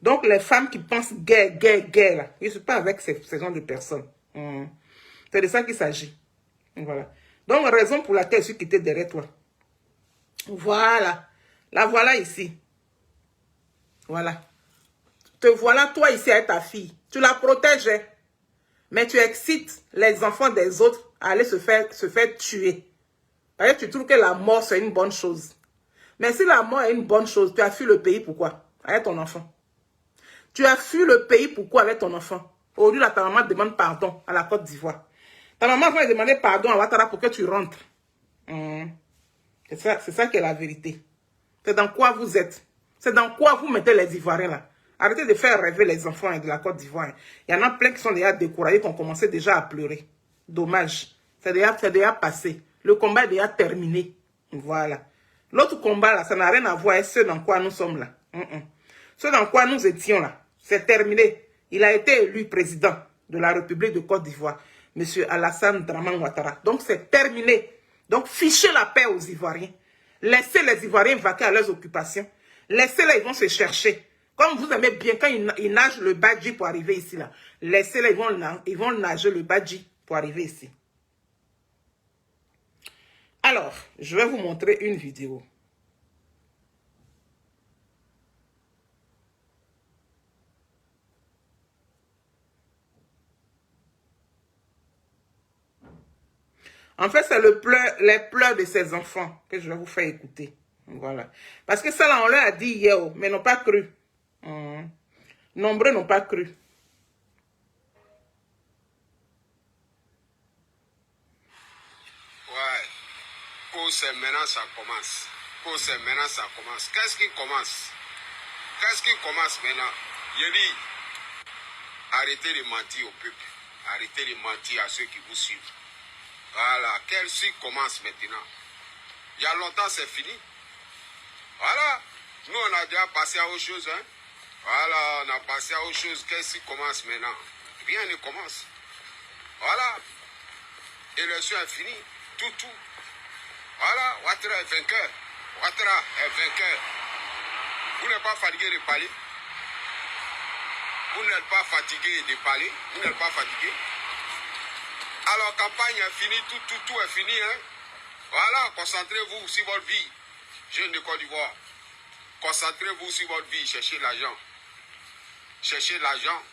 Donc, les femmes qui pensent guerre, là, je ne suis pas avec ces gens de personnes. C'est de ça qu'il s'agit. Voilà. Donc, raison pour laquelle je suis quitté derrière toi. Voilà. La voilà ici. Voilà. Te voilà toi ici avec ta fille. Tu la protèges. Mais tu excites les enfants des autres à aller se faire tuer. Parce que tu trouves que la mort, c'est une bonne chose. Mais si la mort est une bonne chose, tu as fui le pays, pourquoi? Avec ton enfant. Tu as fui le pays, pourquoi avec ton enfant? Aujourd'hui, là, ta maman demande pardon à la Côte d'Ivoire. Ta maman va demander pardon à Ouattara pour que tu rentres. C'est ça qui est la vérité. C'est dans quoi vous êtes. C'est dans quoi vous mettez les Ivoiriens là. Arrêtez de faire rêver les enfants de la Côte d'Ivoire. Il y en a plein qui sont déjà découragés, qui ont commencé déjà à pleurer. Dommage. C'est déjà passé. Le combat est déjà terminé. Voilà. L'autre combat là, ça n'a rien à voir avec ce dans quoi nous sommes là. Ce dans quoi nous étions là. C'est terminé. Il a été élu président de la République de Côte d'Ivoire. Monsieur Alassane Dramane Ouattara. Donc c'est terminé. Donc fichez la paix aux Ivoiriens. Laissez les Ivoiriens vaquer à leurs occupations. Laissez-les, ils vont se chercher. Comme vous aimez bien quand ils nagent le badji pour arriver ici là. Laissez-les, ils vont nager le badji pour arriver ici. Alors, je vais vous montrer une vidéo. En fait, c'est les pleurs de ses enfants que je vais vous faire écouter. Voilà. Parce que ça, là, on leur a dit hier, mais n'ont pas cru. Nombreux n'ont pas cru. Ouais. Pour c'est maintenant, ça commence. Pour c'est maintenant, ça commence. Qu'est-ce qui commence? Qu'est-ce qui commence maintenant? Je dis, arrêtez de mentir au peuple. Arrêtez de mentir à ceux qui vous suivent. Voilà, qu'est-ce qui commence maintenant? Il y a longtemps, c'est fini. Voilà, nous on a déjà passé à autre chose. Hein? Voilà, on a passé à autre chose. Qu'est-ce qui commence maintenant? Rien ne commence. Voilà, l'élection est finie. Tout. Voilà, Ouattara est vainqueur. Ouattara est vainqueur. Vous n'êtes pas fatigué de parler? Vous n'êtes pas fatigué de parler? Vous n'êtes pas fatigué? Alors, campagne est finie, tout est fini. Hein? Voilà, concentrez-vous sur votre vie. Jeunes de Côte d'Ivoire, concentrez-vous sur votre vie, cherchez l'argent. Cherchez l'argent.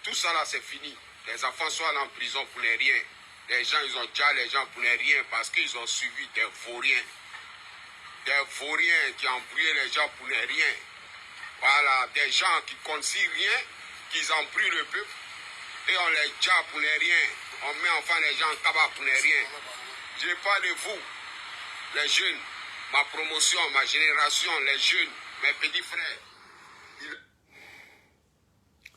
Tout ça là, c'est fini. Les enfants sont allés en prison pour les rien. Les gens, ils ont déjà les gens pour les rien parce qu'ils ont suivi des vauriens. Des vauriens qui ont embrouillé les gens pour les rien. Voilà, des gens qui ne considèrent rien, qui ont pris le peuple et on les déjà pour les rien. On met enfin les gens en tabac pour les rien. Je parle de vous, les jeunes, ma promotion, ma génération, les jeunes, mes petits frères.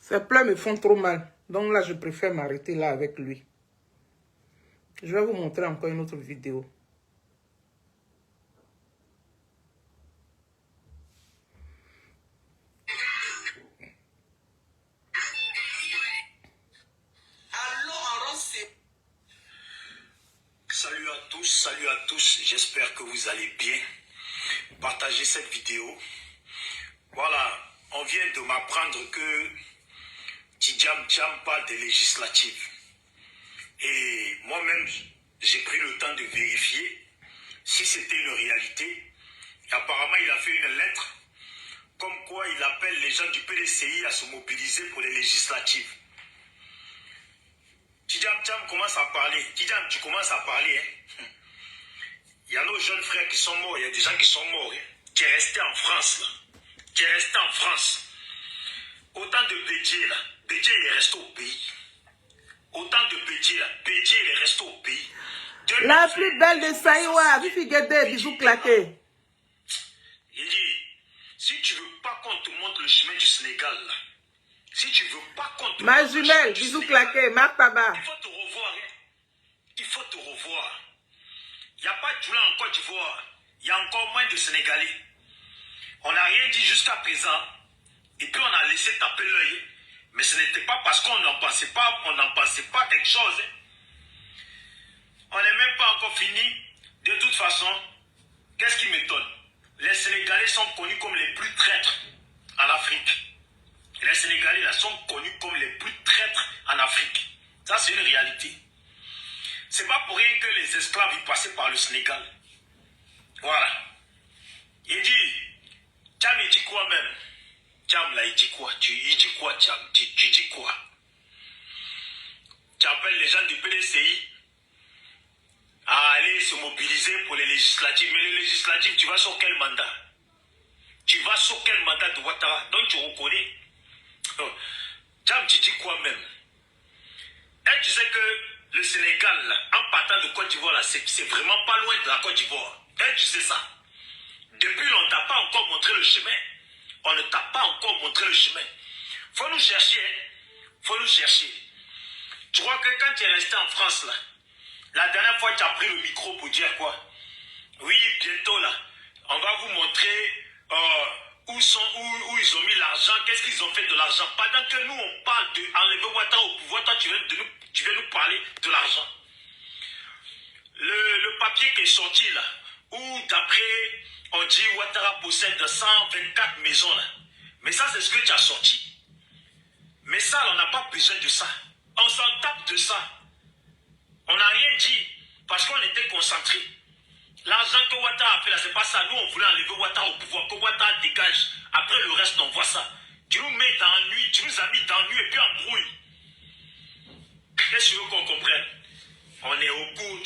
Ces pleurs me font trop mal. Donc là, je préfère m'arrêter là avec lui. Je vais vous montrer encore une autre vidéo. Salut à tous, j'espère que vous allez bien. Partagez cette vidéo. Voilà, on vient de m'apprendre que Tidjam parle des législatives. Et moi-même, j'ai pris le temps de vérifier si c'était une réalité. Et apparemment, il a fait une lettre comme quoi il appelle les gens du PDCI à se mobiliser pour les législatives. Tidjam commence à parler. Tidjam, tu commences à parler. Hein? Il y a nos jeunes frères qui sont morts. Il y a des gens qui sont morts. Hein? Qui est resté en France. Là. Qui est resté en France. Autant de Bédié, là. Bédié, il est resté au pays. Autant de Bédié, là. Bédié, il est resté au pays. La plus belle de Saïwa. Vivi Guédé, bisous claqués. Il dit, si tu veux pas qu'on te montre le chemin du Sénégal, là. Si tu veux pas qu'on te Ma jumelle, bisous claqués, Marc Tabar. Il faut te revoir. Hein. Il faut te revoir. Il n'y a pas de Djoula en Côte d'Ivoire. Il y a encore moins de Sénégalais. On n'a rien dit jusqu'à présent. Et puis on a laissé taper l'œil. Mais ce n'était pas parce qu'on n'en pensait pas, quelque chose. Hein. On n'est même pas encore fini. De toute façon, qu'est-ce qui m'étonne? Les Sénégalais sont connus comme les plus traîtres en Afrique. Les Sénégalais là, sont connus comme les plus traîtres en Afrique. Ça, c'est une réalité. C'est pas pour rien que les esclaves y passaient par le Sénégal. Voilà. Il dit, Tcham, il dit quoi même? Tcham, là, il dit quoi? Il dit quoi, Tcham? Tu dis quoi? Tu appelles les gens du PDCI à aller se mobiliser pour les législatives. Mais les législatives, tu vas sur quel mandat? Tu vas sur quel mandat de Ouattara? Donc tu reconnais. Jam, tu dis quoi même? Et tu sais que le Sénégal, là, en partant de Côte d'Ivoire, c'est vraiment pas loin de la Côte d'Ivoire. Et tu sais ça. Depuis, on ne t'a pas encore montré le chemin. On ne t'a pas encore montré le chemin. Faut nous chercher. Faut nous chercher. Tu crois que quand tu es resté en France, là, la dernière fois, tu as pris le micro pour dire quoi? Oui, bientôt, là, on va vous montrer où ils ont mis l'argent, qu'est-ce qu'ils ont fait de l'argent. Pendant que nous, on parle d'enlever Ouattara au pouvoir, toi, tu viens nous parler de l'argent. Le papier qui est sorti, là, où d'après, on dit Ouattara possède 124 maisons, là. Mais ça, c'est ce que tu as sorti. Mais ça, on n'a pas besoin de ça. On s'en tape de ça. On n'a rien dit parce qu'on était concentrés. L'argent que Ouattara a fait là, c'est pas ça. Nous, on voulait enlever Ouattara au pouvoir, que Ouattara dégage. Après le reste, on voit ça. Tu nous mets dans la nuit, tu nous as mis dans la nuit et puis en brouille. Qu'est-ce que tu veux qu'on comprenne? On est au bout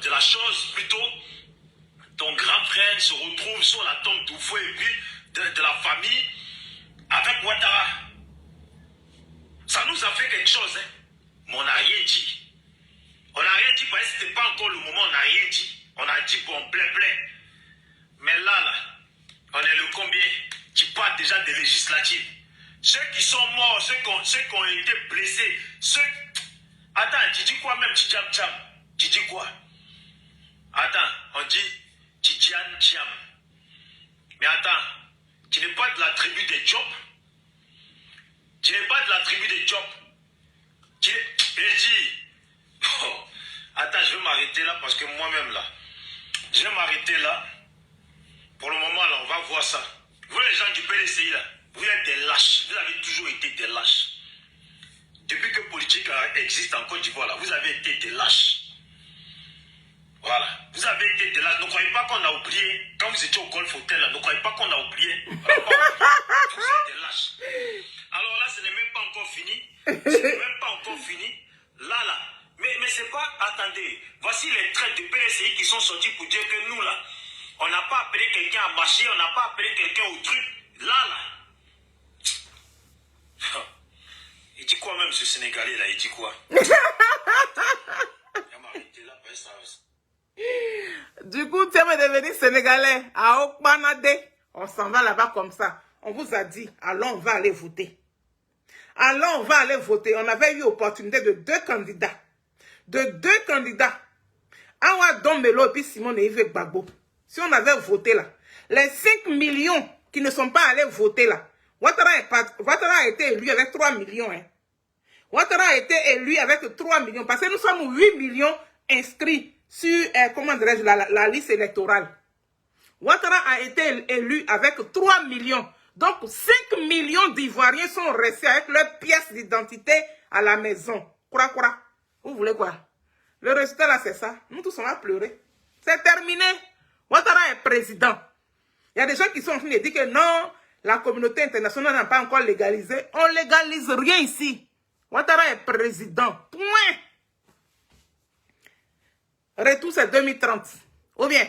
de la chose plutôt. Ton grand frère se retrouve sur la tombe d'Oufou et puis de la famille avec Ouattara. Ça nous a fait quelque chose, hein? Mais on n'a rien dit. On n'a rien dit parce que ce n'était pas encore le moment, on n'a rien dit. On a dit bon, plein. Mais là, on est le combien? Tu parles déjà des législatives. Ceux qui sont morts, ceux qui ont été blessés, ceux... Attends, tu dis quoi même, Tidjam Tcham? Tu dis quoi? Attends, on dit Tidjam Tcham. Mais attends, tu n'es pas de la tribu des Diop? Tu n'es pas de la tribu des Diop? Tu n'es... Et dis... Oh. Attends, je vais m'arrêter là parce que moi-même là, je vais m'arrêter là. Pour le moment là, on va voir ça. Vous les gens du PDCI là, vous êtes des lâches. Vous avez toujours été des lâches. Depuis que politique existe en Côte d'Ivoire là, vous avez été des lâches. Voilà. Vous avez été des lâches. Ne croyez pas qu'on a oublié. Quand vous étiez au Golf Hotel là, ne croyez pas qu'on a oublié. Vous êtes des lâches. Alors là, ce n'est même pas encore fini. Ce n'est même pas encore fini. Là. Mais c'est pas... Attendez. Voici les traits de PDCI qui sont sortis pour dire que nous, là, on n'a pas appelé quelqu'un à marcher, on n'a pas appelé quelqu'un au truc. Là. Il dit quoi même ce Sénégalais, là? Il dit quoi? Du coup, tu es devenu Sénégalais. À Okpanade, on s'en va là-bas comme ça. On vous a dit, allons, on va aller voter. Allons, on va aller voter. On avait eu l'opportunité de deux candidats. Awa Dombelo et puis Simone et Yves Gbagbo. Si on avait voté là, les 5 millions qui ne sont pas allés voter là, Ouattara a été élu avec 3 millions. Hein. Ouattara a été élu avec 3 millions. Parce que nous sommes 8 millions inscrits sur comment dirais-je, la liste électorale. Ouattara a été élu avec 3 millions. Donc 5 millions d'Ivoiriens sont restés avec leurs pièces d'identité à la maison. Quoi? Vous voulez quoi? Le résultat là, c'est ça. Nous tous, on va pleurer. C'est terminé. Ouattara est président. Il y a des gens qui sont en train de dire que non, la communauté internationale n'a pas encore légalisé. On ne légalise rien ici. Ouattara est président. Point. Retour, c'est 2030. Ou bien,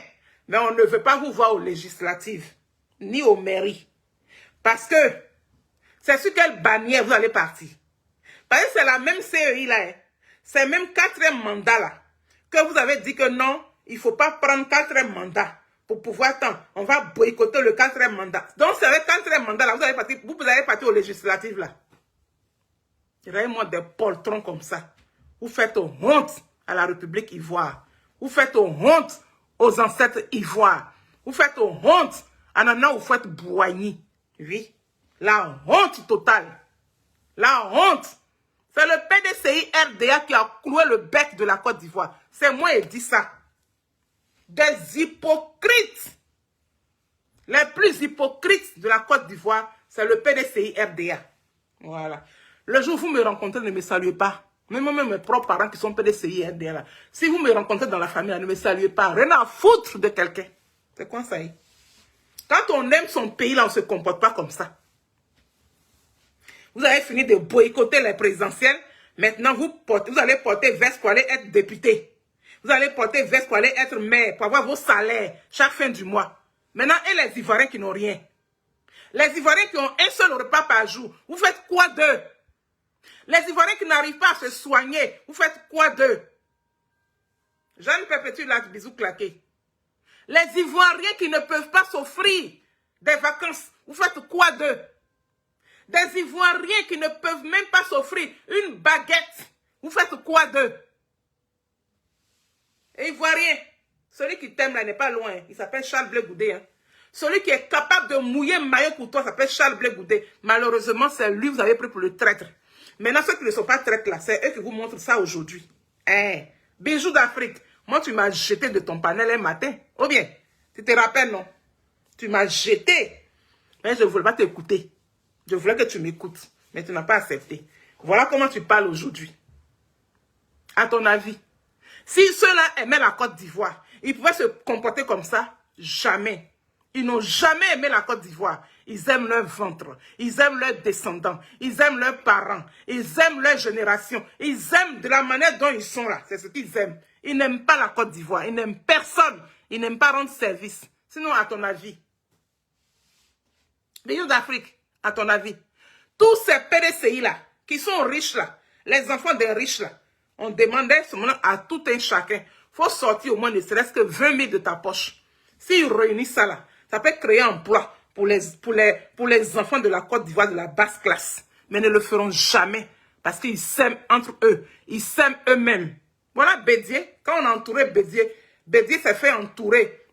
mais on ne veut pas vous voir aux législatives, ni aux mairies. Parce que c'est sur quelle bannière vous allez partir. Parce que c'est la même CEI là. Hein. C'est même 4e mandat là. Que vous avez dit que non, il ne faut pas prendre 4e mandat pour pouvoir attendre. On va boycotter le 4e mandat. Donc c'est avec 4e mandat là, vous allez partir aux législatives là. Regardez-moi des poltrons comme ça. Vous faites honte à la République Ivoire. Vous faites honte aux ancêtres ivoires. Vous faites honte à Nana, vous faites Bouani. Oui. La honte totale. La honte. C'est le PDCI RDA qui a cloué le bec de la Côte d'Ivoire. C'est moi qui dis ça. Des hypocrites. Les plus hypocrites de la Côte d'Ivoire, c'est le PDCI RDA. Voilà. Le jour où vous me rencontrez, ne me saluez pas. Même mes propres parents qui sont PDCI RDA là. Si vous me rencontrez dans la famille, ne me saluez pas. Rien à foutre de quelqu'un. C'est quoi ça? Quand on aime son pays, là, on ne se comporte pas comme ça. Vous avez fini de boycotter les présidentielles. Maintenant, vous allez porter veste pour aller être député. Vous allez porter veste pour aller être maire, pour avoir vos salaires chaque fin du mois. Maintenant, et les Ivoiriens qui n'ont rien. Les Ivoiriens qui ont un seul repas par jour, vous faites quoi d'eux? Les Ivoiriens qui n'arrivent pas à se soigner, vous faites quoi d'eux? Jeanne Perpétue là, bisous claqués. Les Ivoiriens qui ne peuvent pas s'offrir des vacances, vous faites quoi d'eux? Des Ivoiriens qui ne peuvent même pas s'offrir une baguette, vous faites quoi d'eux? Et Ivoirien, celui qui t'aime là n'est pas loin, il s'appelle Charles Blé Goudé. Hein. Celui qui est capable de mouiller maillot pour toi s'appelle Charles Blé Goudé. Malheureusement, c'est lui que vous avez pris pour le traître. Maintenant, ceux qui ne sont pas traîtres là, c'est eux qui vous montrent ça aujourd'hui. Hein? Bijoux d'Afrique. Moi, tu m'as jeté de ton panel un matin. Ou bien, tu te rappelles, non? Tu m'as jeté. Mais je ne voulais pas t'écouter. Je voulais que tu m'écoutes. Mais tu n'as pas accepté. Voilà comment tu parles aujourd'hui. À ton avis. Si ceux-là aimaient la Côte d'Ivoire, ils pouvaient se comporter comme ça? Jamais. Ils n'ont jamais aimé la Côte d'Ivoire. Ils aiment leur ventre. Ils aiment leurs descendants. Ils aiment leurs parents. Ils aiment leur génération. Ils aiment de la manière dont ils sont là. C'est ce qu'ils aiment. Ils n'aiment pas la Côte d'Ivoire. Ils n'aiment personne. Ils n'aiment pas rendre service. Sinon, à ton avis. Bijoux d'Afrique, à ton avis. Tous ces PDCI là, qui sont riches là, les enfants des riches là, on demandait ce moment à tout un chacun. Il faut sortir au moins ne serait-ce que 20 000 de ta poche. S'ils réunissent ça là, ça peut créer un emploi pour les enfants de la Côte d'Ivoire de la basse classe. Mais ne le feront jamais. Parce qu'ils s'aiment entre eux. Ils s'aiment eux-mêmes. Voilà Bédier. Quand on a entouré Bédier, Bédier s'est fait entourer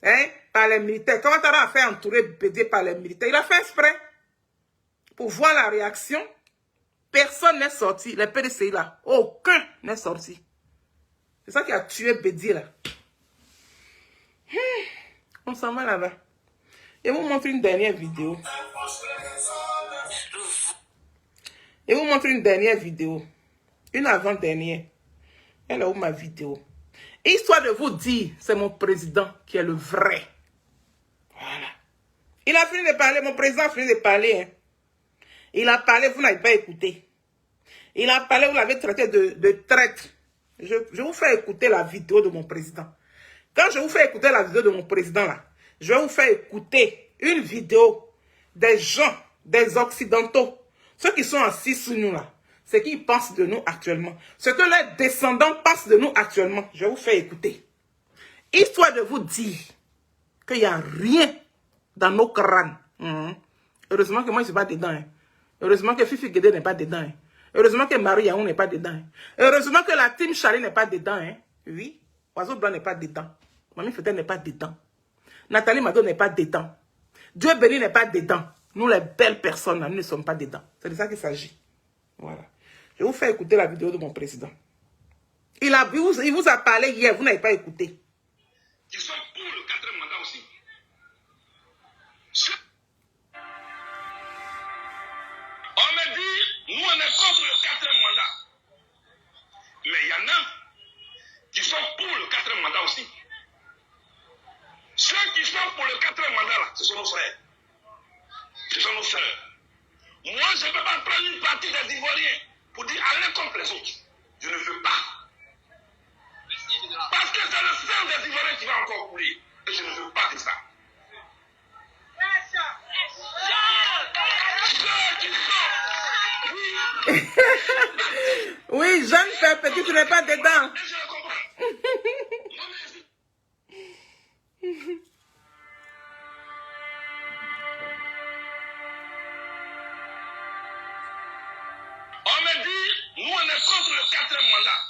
par les militaires. Comment tu as fait entourer Bédier par les militaires? Il a fait exprès. Pour voir la réaction. Personne n'est sorti. Les PDCI là, aucun n'est sorti. C'est ça qui a tué Bédier là. On s'en va là-bas. Je vais vous montrer une dernière vidéo. Je vais vous montrer une dernière vidéo. Une avant-dernière. Elle est où ma vidéo? Histoire de vous dire, c'est mon président qui est le vrai. Voilà. Il a fini de parler, mon président a fini de parler. Hein. Il a parlé, vous n'avez pas écouté. Il a parlé, vous l'avez traité de traître. Je vous fais écouter la vidéo de mon président. Quand je vous fais écouter la vidéo de mon président là, je vais vous faire écouter une vidéo des gens, des Occidentaux, ceux qui sont assis sous nous là, ce qu'ils pensent de nous actuellement, ce que leurs descendants pensent de nous actuellement. Je vais vous faire écouter. Histoire de vous dire qu'il n'y a rien dans nos crânes. Heureusement que moi je ne suis pas dedans. Hein. Heureusement que Fifi Guédé n'est pas dedans. Hein. Heureusement que Marie Yaoun n'est pas dedans. Hein. Heureusement que la team Charlie n'est pas dedans. Hein. Oui, Oiseau Blanc n'est pas dedans. Mamie Fédère n'est pas dedans. Nathalie Mado n'est pas dedans. Dieu béni n'est pas dedans. Nous, les belles personnes, nous ne sommes pas dedans. C'est de ça qu'il s'agit. Voilà. Je vais vous faire écouter la vidéo de mon président. Il vous a parlé hier, vous n'avez pas écouté. Ils sont pour le 4e mandat aussi. On me dit, nous on est contre le 4e mandat. Mais il y en a qui sont pour le 4e mandat aussi. Ceux qui sont pour le 4e mandat là, ce sont nos frères. Ce sont nos frères. Moi, je ne peux pas prendre une partie des Ivoiriens pour dire allez contre les autres. Je ne veux pas. Parce que c'est le sang des Ivoiriens qui va encore couler. Et je ne veux pas de ça. Ceux qui sont... Oui, Jeanne Perpétue, tu n'es pas dedans. Et je le comprends. On me dit, nous on est contre le 4e mandat.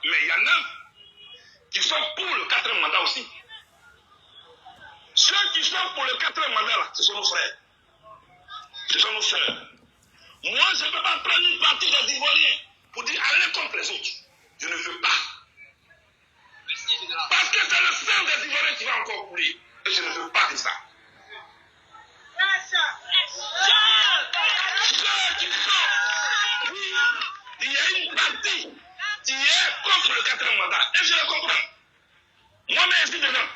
Mais il y en a qui sont pour le 4e mandat aussi. Ceux qui sont pour le 4e mandat là, ce sont nos frères. Ce sont nos frères. Moi, je ne peux pas prendre une partie des Ivoiriens pour dire allez contre les autres. Je ne veux pas. Parce que c'est le sang des Ivoiriens qui va encore couler. Et je ne veux pas de ça. Ceux qui sont, oui, il y a une partie qui est contre le 4e mandat. Et je le comprends. Moi-même, je suis dedans.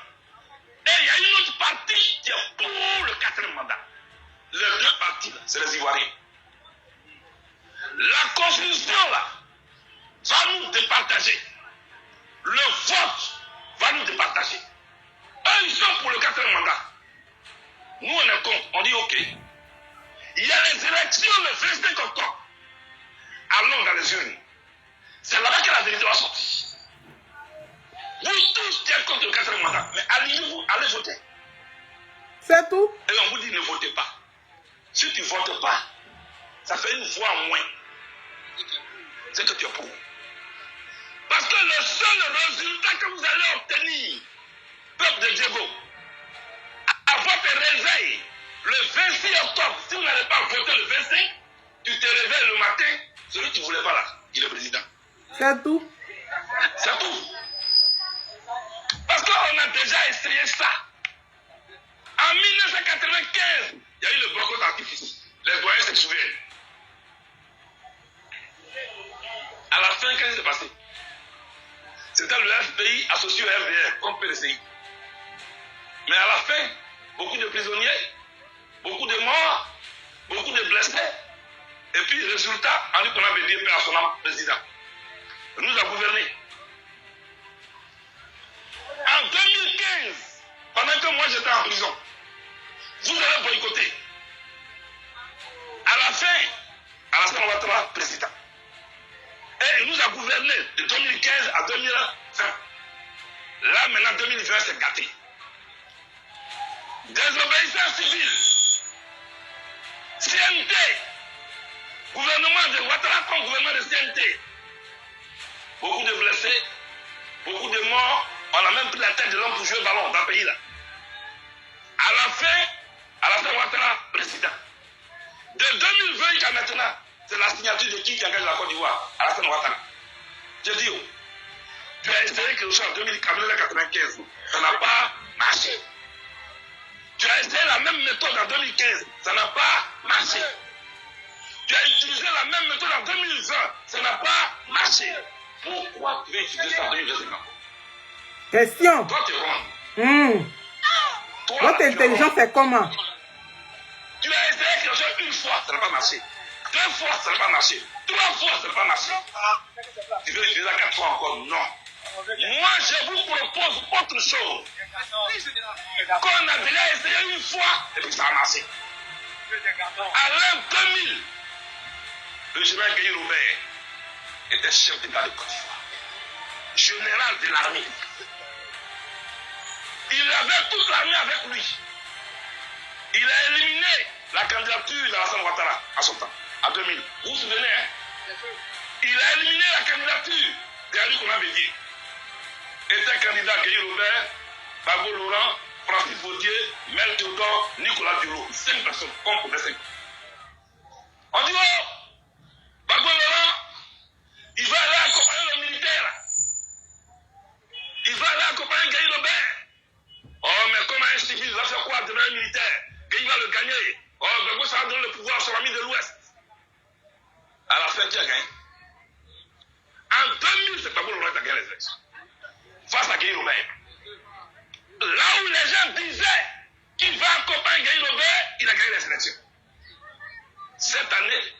Et il y a une autre partie qui est pour le 4e mandat. Les deux parties, c'est les Ivoiriens. La confusion, là, va nous départager. Le vote va nous départager. Eux, ils sont pour le 4e mandat. Nous, on est contre. On dit OK. Il y a les élections le 25 octobre. Allons dans les urnes. C'est là-bas que la vérité va sortir. Vous tous qui êtes contre le 4e mandat, mais allez-vous, allez voter. C'est tout. Et on vous dit ne votez pas. Si tu ne votes pas, ça fait une voix en moins. C'est que tu es pour. Parce que le seul résultat que vous allez obtenir, peuple de Diego, à votre réveil, le 26 octobre, si vous n'allez pas voter le 25, tu te réveilles le matin, celui qui ne voulait pas là, il est président. C'est tout. C'est tout. Parce qu'on a déjà essayé ça. En 1995, il y a eu le boycott artificiel. Les doyens se souviennent. À la fin, qu'est-ce qui s'est passé? C'était le FPI associé au FDR, comme PDCI. Mais à la fin, beaucoup de prisonniers, beaucoup de morts, beaucoup de blessés. Et puis, résultat, on dit qu'on avait dit à son âme, président. Il nous a gouverné. En 2015, pendant que moi j'étais en prison, vous allez boycotter. À la fin, Alassane Ouattara, président. Et il nous a gouverné de 2015 à 2020. Là, maintenant, 2020, c'est gâté. Désobéissance civile. CNT. Gouvernement de Ouattara comme gouvernement de CNT. Beaucoup de blessés, beaucoup de morts. On a même pris la tête de l'homme pour jouer au ballon dans le pays là. À la fin, Alassane Ouattara, président. De 2020 jusqu'à maintenant, c'est la signature de qui engage la Côte d'Ivoire, Alassane Ouattara. Je dis, oh, tu as essayé quelque chose en 1995, ça n'a pas marché. Tu as essayé la même méthode en 2015, ça n'a pas marché. Tu as utilisé la même méthode en 2020, ça n'a pas marché. Pourquoi tu veux utiliser ça en 2020? Question. Toi, tu es wrong. Toi, Votre intelligence est comment? Tu as essayé quelque chose une fois, ça n'a pas marché. 2 fois, ça n'a pas marché. 3 fois, ça n'a pas marché. Tu veux utiliser 4 fois encore? Non. Moi, je vous propose autre chose. Qu'on a déjà essayé une fois, et puis ça a marché. À l'an 2000, le général Guy Robert était chef d'État de Côte d'Ivoire. Général de l'armée. Il avait toute l'armée avec lui. Il a éliminé la candidature d'Alassane Ouattara à son temps, en 2000. Vous vous souvenez, hein? Il a éliminé la candidature d'Ali Konan Bédié. Était candidat Guy Robert, Bago Laurent, Francis Baudier, Mel Théodore, Nicolas Duro. 5 personnes, contre les 5. On dit, oh, Bago Laurent, il va aller accompagner le militaire. Il va aller accompagner Guy Robert. Oh, mais comme un civil, il va faire quoi devant un militaire? Qu'il va le gagner. Oh, Gbagbo, ça va donner le pouvoir à son ami de l'Ouest. À la fin, qui a gagné? En 2000, c'est Gbagbo Laurent qui a gagné les élections. Face à Guy Robert. Là où les gens disaient qu'il va accompagner Guy Robert, il a gagné les élections. Cette année,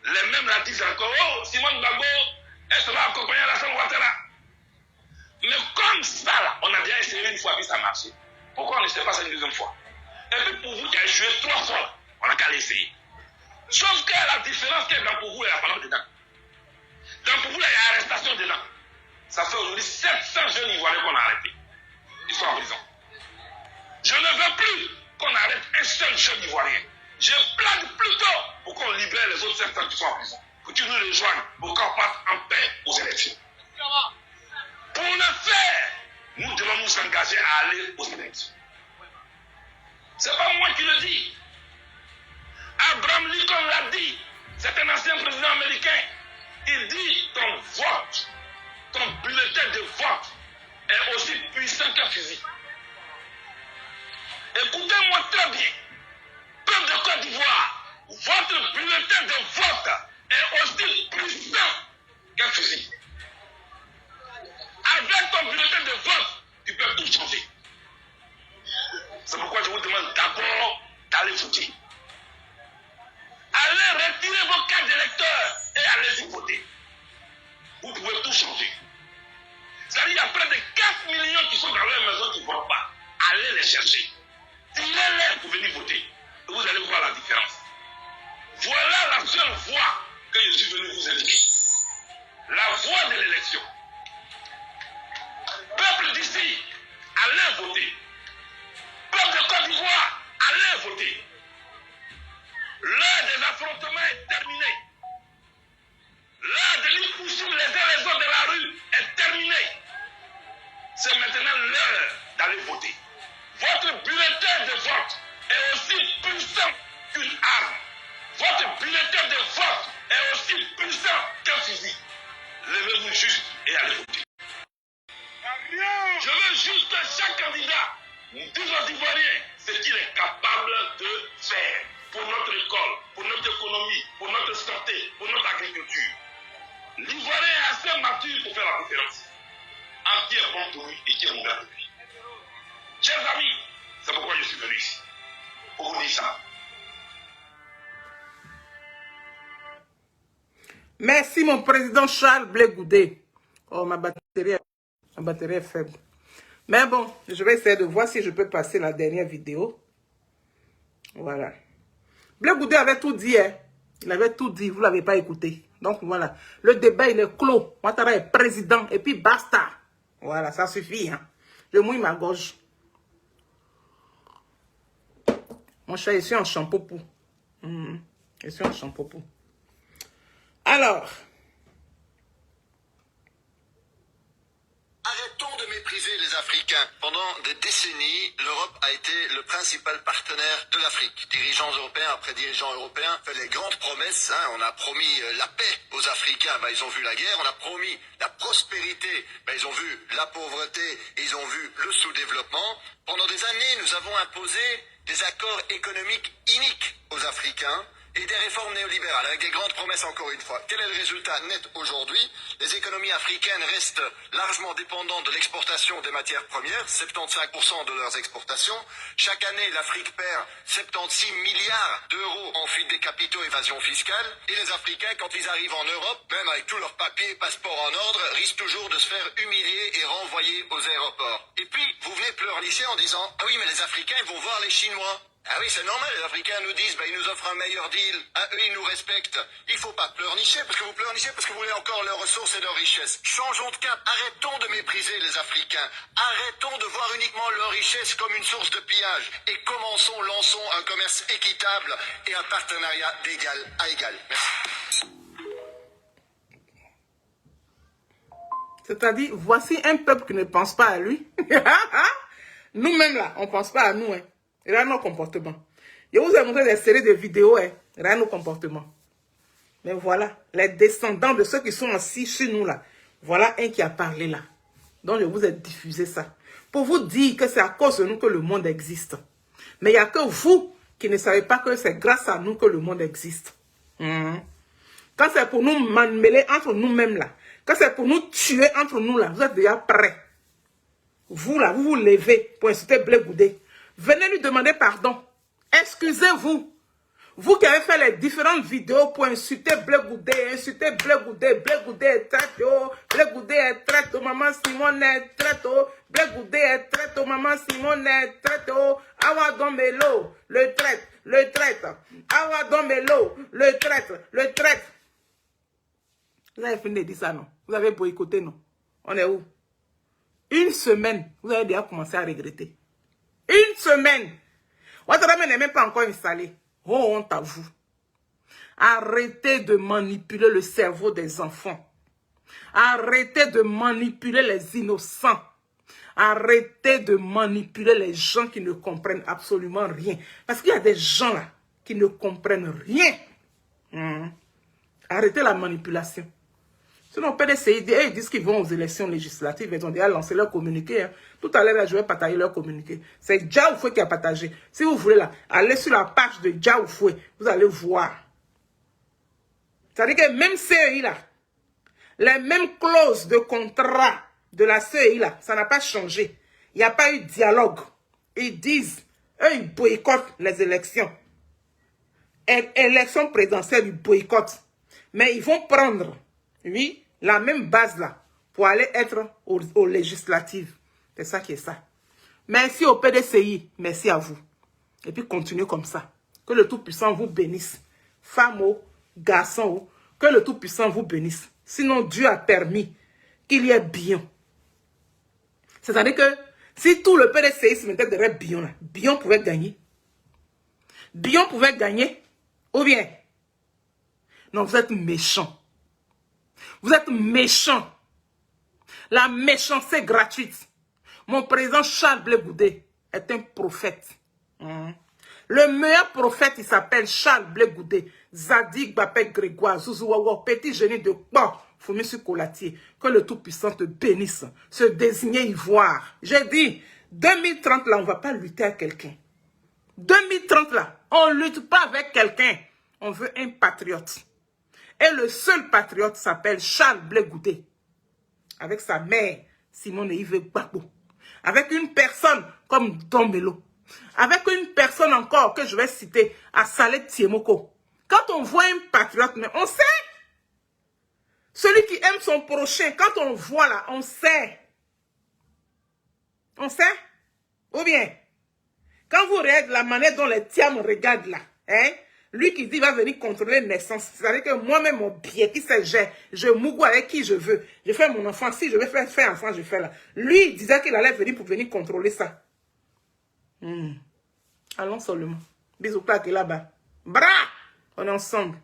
les mêmes la disent encore, oh, Simone Gbagbo, elle se va accompagner Alassane Ouattara. Mais comme ça, là, on a déjà essayé une fois, puis ça a marché. Pourquoi on ne sait pas ça une deuxième fois? Et puis pour vous qui avez échoué 3 fois, là, on n'a qu'à l'essayer. Sauf que la différence qu'il y a dans pour vous, il y a pas dedans. Dans pour vous, il y a arrestation dedans. Ça fait aujourd'hui 700 jeunes Ivoiriens qu'on a arrêtés. Ils sont en prison. Je ne veux plus qu'on arrête un seul jeune Ivoirien. Je plaide plutôt pour qu'on libère les autres 700 qui sont en prison. Pour qu'ils nous rejoignent, pour qu'on parte en paix aux élections. Pour le faire, nous devons nous engager à aller aux élections. C'est pas moi qui le dis. Abraham Lincoln l'a dit. C'est un ancien président américain. Il dit ton vote, ton bulletin de vote est aussi puissant qu'un fusil. Écoutez-moi très bien. Peuple de Côte d'Ivoire, votre bulletin de vote est aussi puissant qu'un fusil. Avec ton bulletin de vote, tu peux tout changer. C'est pourquoi je vous demande d'abord d'aller voter. Allez retirer vos cartes d'électeurs et allez-y voter. Vous pouvez tout changer. C'est-à-dire qu'il y a près de 4 millions qui sont dans leur maison qui ne votent pas. Allez les chercher. Tirez-les pour venir suis venu vous indiquer. La voie de l'élection. Peuple d'ici, allez voter. Peuple de Côte d'Ivoire, allez voter. L'heure des affrontements est terminée. L'heure de nous pousser les uns les autres de la rue est terminée. C'est maintenant l'heure d'aller voter. Votre bulletin de vote est aussi puissant qu'une arme. Votre bulletin de vote est aussi puissant qu'un fusil. Levez-vous juste et allez voter. Je veux juste que chaque candidat nous dise aux Ivoiriens ce qu'il est capable de faire pour notre école, pour notre économie, pour notre santé, pour notre agriculture. L'Ivoirien est assez mature pour faire la différence. En qui est bon pour lui et qui est mauvais pour lui. Chers amis, c'est pourquoi je suis venu ici. Pour vous dire ça. Merci mon président Charles Blé Goudé. Oh, ma batterie est faible. Mais bon, je vais essayer de voir si je peux passer la dernière vidéo. Voilà. Blé Goudé avait tout dit, hein. Il avait tout dit, vous ne l'avez pas écouté. Donc voilà, le débat il est clos. Ouattara est président et puis basta. Voilà, ça suffit. Hein. Je mouille ma gorge. Mon chat, je suis en champoupou. Je suis en champoupou. Alors. Arrêtons de mépriser les Africains. Pendant des décennies, l'Europe a été le principal partenaire de l'Afrique. Dirigeants européens après dirigeants européens fait les grandes promesses. Hein. On a promis la paix aux Africains, bah, ils ont vu la guerre. On a promis la prospérité, bah, ils ont vu la pauvreté, ils ont vu le sous-développement. Pendant des années, nous avons imposé des accords économiques iniques aux Africains et des réformes néolibérales, avec des grandes promesses encore une fois. Quel est le résultat net aujourd'hui? Les économies africaines restent largement dépendantes de l'exportation des matières premières, 75% de leurs exportations. Chaque année, l'Afrique perd 76 milliards d'euros en fuite des capitaux, évasion fiscale. Et les Africains, quand ils arrivent en Europe, même avec tous leurs papiers, passeports en ordre, risquent toujours de se faire humilier et renvoyer aux aéroports. Et puis, vous venez pleurnicher en disant « Ah oui, mais les Africains, ils vont voir les Chinois ». Ah oui, c'est normal, les Africains nous disent, bah, ils nous offrent un meilleur deal, ah, eux, ils nous respectent. Il faut pas pleurnicher, parce que vous pleurnichez parce que vous voulez encore leurs ressources et leurs richesses. Changeons de cap, arrêtons de mépriser les Africains, arrêtons de voir uniquement leurs richesses comme une source de pillage, et lançons un commerce équitable et un partenariat d'égal à égal. Merci. C'est-à-dire, voici un peuple qui ne pense pas à lui. Nous-mêmes là, on ne pense pas à nous, hein. Regarde nos comportements. Je vous ai montré des séries de vidéos, hein. Regarde nos comportements. Mais voilà, les descendants de ceux qui sont assis chez nous là. Voilà un qui a parlé là. Donc je vous ai diffusé ça. Pour vous dire que c'est à cause de nous que le monde existe. Mais il n'y a que vous qui ne savez pas que c'est grâce à nous que le monde existe. Quand c'est pour nous mêler entre nous-mêmes là, quand c'est pour nous tuer entre nous là, vous êtes déjà prêts. Vous là, vous vous levez pour insulter Blé Goudé. Venez lui demander pardon. Excusez-vous. Vous qui avez fait les différentes vidéos pour insulter Blé Goudé, Blé Goudé est traite, Blé Goudé est traite, maman Simone est traite, Blé Goudé est traite, maman Simone est traite, Awa Domelo, le traite, Awa Domelo, le traite. Vous avez fini de dire ça, non? Vous avez boycotté, non? On est où? Une semaine, vous avez déjà commencé à regretter. Une semaine. Ouattara n'est même pas encore installé. Oh, honte à vous. Arrêtez de manipuler le cerveau des enfants. Arrêtez de manipuler les innocents. Arrêtez de manipuler les gens qui ne comprennent absolument rien. Parce qu'il y a des gens là qui ne comprennent rien. Arrêtez la manipulation. Sinon, au PDCI, ils disent qu'ils vont aux élections législatives. Ils ont déjà lancé leur communiqué. Hein. Tout à l'heure, je vais partager leur communiqué. C'est Djaoufoué qui a partagé. Si vous voulez, là, allez sur la page de Djaoufoué. Vous allez voir. C'est-à-dire que même CEI, là, les mêmes clauses de contrat de la CEI, là, ça n'a pas changé. Il n'y a pas eu de dialogue. Ils disent, eux, ils boycottent les élections. Élections présidentielles, ils boycottent. Mais ils vont prendre, oui, la même base là, pour aller être aux législatives. C'est ça qui est ça. Merci au PDCI, merci à vous. Et puis continuez comme ça. Que le Tout-Puissant vous bénisse. Femmes, garçons, Que le Tout-Puissant vous bénisse. Sinon, Dieu a permis qu'il y ait Bion. C'est-à-dire que si tout le PDCI se mettait derrière Bion, là, Bion pouvait gagner. Bion pouvait gagner. Ou bien, non, vous êtes méchants. Vous êtes méchants. La méchanceté gratuite. Mon président Charles Blé Goudé est un prophète. Le meilleur prophète, il s'appelle Charles Blé Goudé. Zadig Bapé Grégoire, Zouzouawa, petit génie de quoi? Fourmi sur Colatier. Que le Tout-Puissant te bénisse. Ce désigné ivoire. J'ai dit, 2030 là, on ne va pas lutter avec quelqu'un. 2030 là, on ne lutte pas avec quelqu'un. On veut un patriote. Et le seul patriote s'appelle Charles Blé Goudé. Avec sa mère, Simone Yves Gbagbo. Avec une personne comme Dombelo. Avec une personne encore que je vais citer, à Saleh Tiemoko. Quand on voit un patriote, mais on sait. Celui qui aime son prochain, quand on le voit là, on sait. On sait? Ou bien, quand vous regardez la manière dont les Tiam regardent là, hein, lui qui dit va venir contrôler naissance, c'est-à-dire que moi-même, mon pied, qui sait, je mougou avec qui je veux. Je fais mon enfant, si je veux faire enfant, je fais là. Lui, il disait qu'il allait venir pour venir contrôler ça. Allons seulement. Bisous, là, là-bas. Bra! On est ensemble.